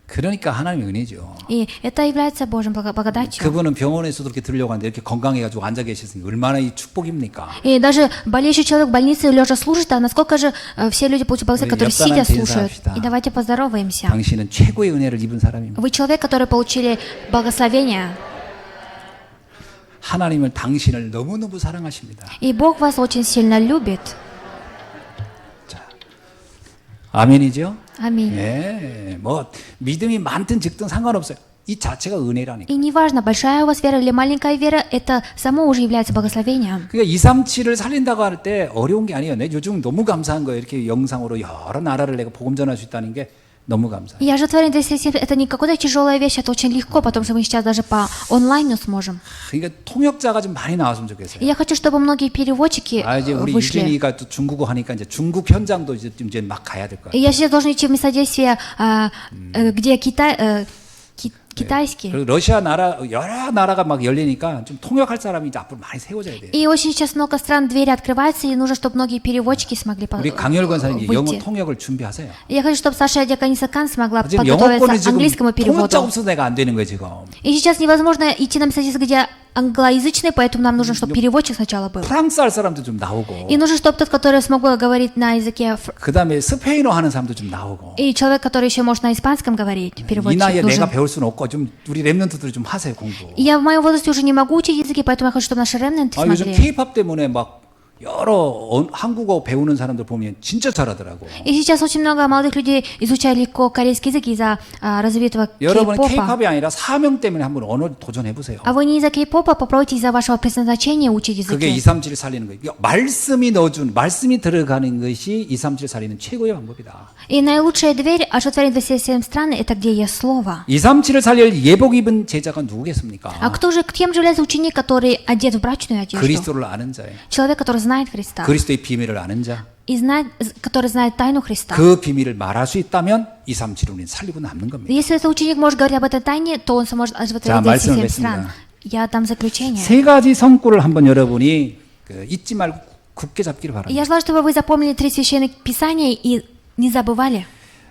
그러니까 하나님의 은혜죠. И это является Божьим благодатью. 그분은 병원에서도 이렇게 들으려고 하는데 이렇게 건강해가지고 앉아 계셨으니 얼마나 이 축복입니까? И даже болеющий человек в больнице лежа служит, а насколько же все люди получают благодать, которые сидя слушают. И давайте поздороваемся. 당신은 최고의 은혜를 입은 사람입니다. Вы человек, который получили благословение. 하나님은 당신을 너무너무 사랑하십니다. И Бог вас очень сильно любит. 아멘이죠? Аминь. 예, 뭐 믿음이 많든 적든 상관없어요. 이 자체가 은혜라니까. И неважно, большая у вас вера или маленькая вера, это само уже является благословением. 그러니까 237을 살린다고 할 때 어려운 게 아니에요. 내 요즘 너무 감사한 거예요. 이렇게 영상으로 여러 나라를 내가 복음 전할 수 있다는 게 너무 감사해요. И оживотворение 237 это не какая-то тяжелая вещь, это очень легко, потому что мы сейчас даже по онлайну сможем. 그러니까 통역자가 좀 많이 나왔으면 좋겠어요. И я хочу, чтобы многие переводчики 이제 우리 вышли. 유진이가 또 중국어 하니까 이제 중국 현장도 이제 막 가야 될 거야. И я сейчас должен идти в места действия, где китайский. 그리고 러시아 나라 여러 나라가 막 열리니까 좀 통역할 사람이 이제 앞으로 많이 세워져야 돼요. И очень сейчас много стран, двери открываются, и нужно, чтобы многие переводчики смогли 우리 강열 권사님 영어 выйти. 통역을 준비하세요. Я хочу, чтобы Саша Диакониса Кан смогла 지금 영어권은 подготовиться к 지금 английскому 통역자 переводу. 없어서 내가 안 되는 거예요 지금. И сейчас невозможно идти на места действия, где англоязычный, поэтому нам нужно, чтобы переводчик сначала был. 프랑스 할 사람도 좀 на오고. И нужно, чтобы тот, который смог бы говорить на языке, 그 다음에 스페인어 하는 사람도 좀 나오고. и человек, который еще может на испанском говорить, 이 переводчик 나이에 нужен. 내가 배울 수는 없고 좀 우리 랩런트들 좀 하세요 공부. И я в моем возрасте уже не могу учить языки, поэтому я хочу, чтобы наши ремнанты 요즘 смогли. K-팝 때문에 막 여러 한국어 배우는 사람들 보면 진짜 잘하더라고. И сейчас очень много молодых людей изучают легко корейский язык из-за развитого 여러분은 кей-попа. K-팝이 아니라 사명 때문에 한번 언어 도전해 보세요. А вы не из-за кей-попа, попробуйте из-за вашего предназначения учить 그게 языки. 237을 살리는 거예요. 말씀이 들어가는 것이 237을 살리는 최고의 방법이다. И наилучшая дверь оживотворения 237 стран это где есть слово. 237을 살릴 예복 입은 제자가 누구겠습니까? А кто же, кем же является ученик, который одет в брачную одежду? 그리스도를 아는 자예요. Человек, который знает Христа. 그리스도의 비밀을 아는 자. И знает, который знает тайну Христа. 그 비밀을 말할 수 있다면 237을 우리는 살리고 남는 겁니다. Если этот ученик может говорить об этой тайне, то он сможет оживотворить 자, 말씀을 237 стран. 맺습니다. Я дам заключение. 세 가지 성구를 한번 여러분이 잊지 말고 굳게 잡기를 바랍니다. Я желаю, чтобы вы запомнили 3 священных писания и не забывали.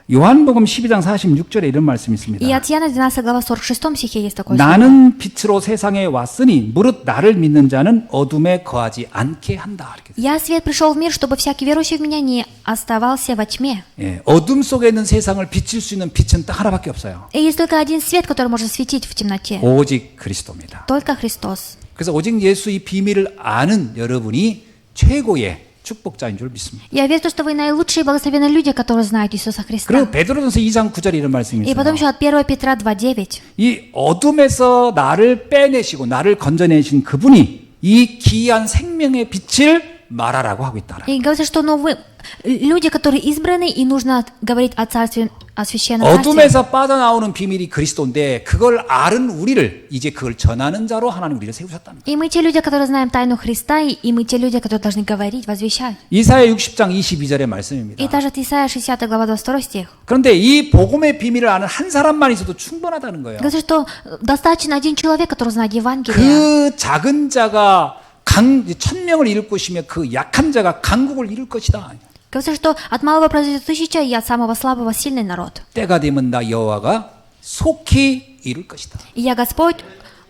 요한복음 12장 46절에 이런 말씀이 있습니다. И от Иоанна 12 глава 46 стихе есть такое слово. 나는 빛으로 세상에 왔으니 무릇 나를 믿는 자는 어둠에 거하지 않게 한다. 이렇게. Я свет пришел в мир, чтобы всякий верующий в меня не оставался во тьме. 예, 어둠 속에 있는 세상을 비칠 수 있는 빛은 딱 하나밖에 없어요. И есть только один свет, который может светить в темноте. 오직 그리스도입니다. Только Христос. 그래서 오직 예수 이 비밀을 아는 여러분이 최고의 축복자인 줄 믿습니다. Я верю, что вы наилучшие благословенные люди, которые знают Иисуса Христа. 그리고 베드로전서 2장 9절에 이런 말씀이 И потом 있어요. еще от 1 Петра 2:9. 이 어둠에서 나를 빼내시고 나를 건져내신 그분이 이 기이한 생명의 빛을 말하라고 하고 있다. И говорится, что вы люди, которые избраны, и нужно говорить о царстве, о священном царстве. 어둠에서 빠져나오는 비밀이 그리스도인데 그걸 아는 우리를 이제 그걸 전하는 자로 하나님 우리를 세우셨다는 거예요. И мы те люди, которые знаем тайну Христа, и мы те люди, которые должны говорить, возвещать. 이사야 60장 22절의 말씀입니다. И даже от Исаия 60 глава 22 стих. 그런데 이 복음의 비밀을 아는 한 사람만 있어도 충분하다는 거예요. Говорится, что достаточно один человек, который знает Евангелие. 그 작은 자가 1000명을 이룰 것이며 그 약한 자가 강국을 이룰 것이다. Говорится, что от малого произойдет 1000, и от самого слабого сильный народ. 때가 되면 나 여호와가 속히 이룰 것이다. И я, Господь,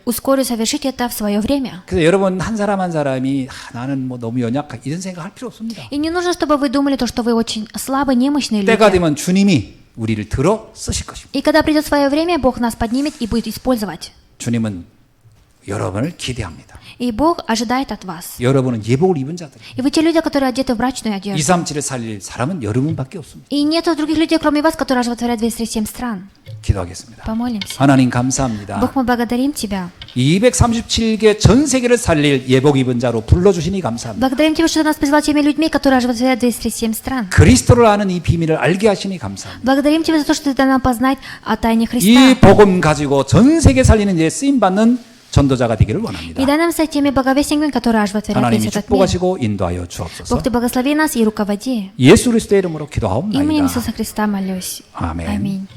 ускорю совершить это в свое время. 그래서 여러분 한 사람 한 사람이 나는 뭐 너무 연약하 이런 생각할 필요 없습니다. И не нужно, чтобы вы думали, то, что вы очень слабые, немощные люди. 때가 되면 주님이 우리를 들어 쓰실 것입니다. И когда придет свое время, Бог нас поднимет и будет использовать. 주님은 여러분을 기대합니다. И Бог ожидает от вас. 여러분은 예복을 입은 자들. И вы те люди, которые одеты в брачную одежду. 237을 살릴 사람은 여러분밖에 없습니다. И нет других людей, кроме вас, которые оживотворяют 237 стран. 기도하겠습니다. Помолимся. 하나님 감사합니다. Бог, мы благодарим Тебя. 237개 전 세계를 살릴 예복 입은 자로 불러주시니 감사합니다. Благодарим Тебя, что Ты нас призвал теми людьми, которые оживотворяют 237 стран. 그리스도를 아는 이 비밀을 알게 하시니 감사합니다. Благодарим Тебя за то, что Ты дай нам познать о тайне 이 Христа. 복음 가지고 전 세계 살리는 데 쓰임 받는 전도자가 되기를 원합니다. И дай нам стать теми благовестниками, которые оживотворяют 하나님이 весь этот мир. 축복하시고 인도하여 주옵소서. Бог, Ты благослови нас и руководи. 예수 그리스도의 이름으로 Именем 기도하옵나이다. Иисуса Христа молюсь. 아멘. Аминь.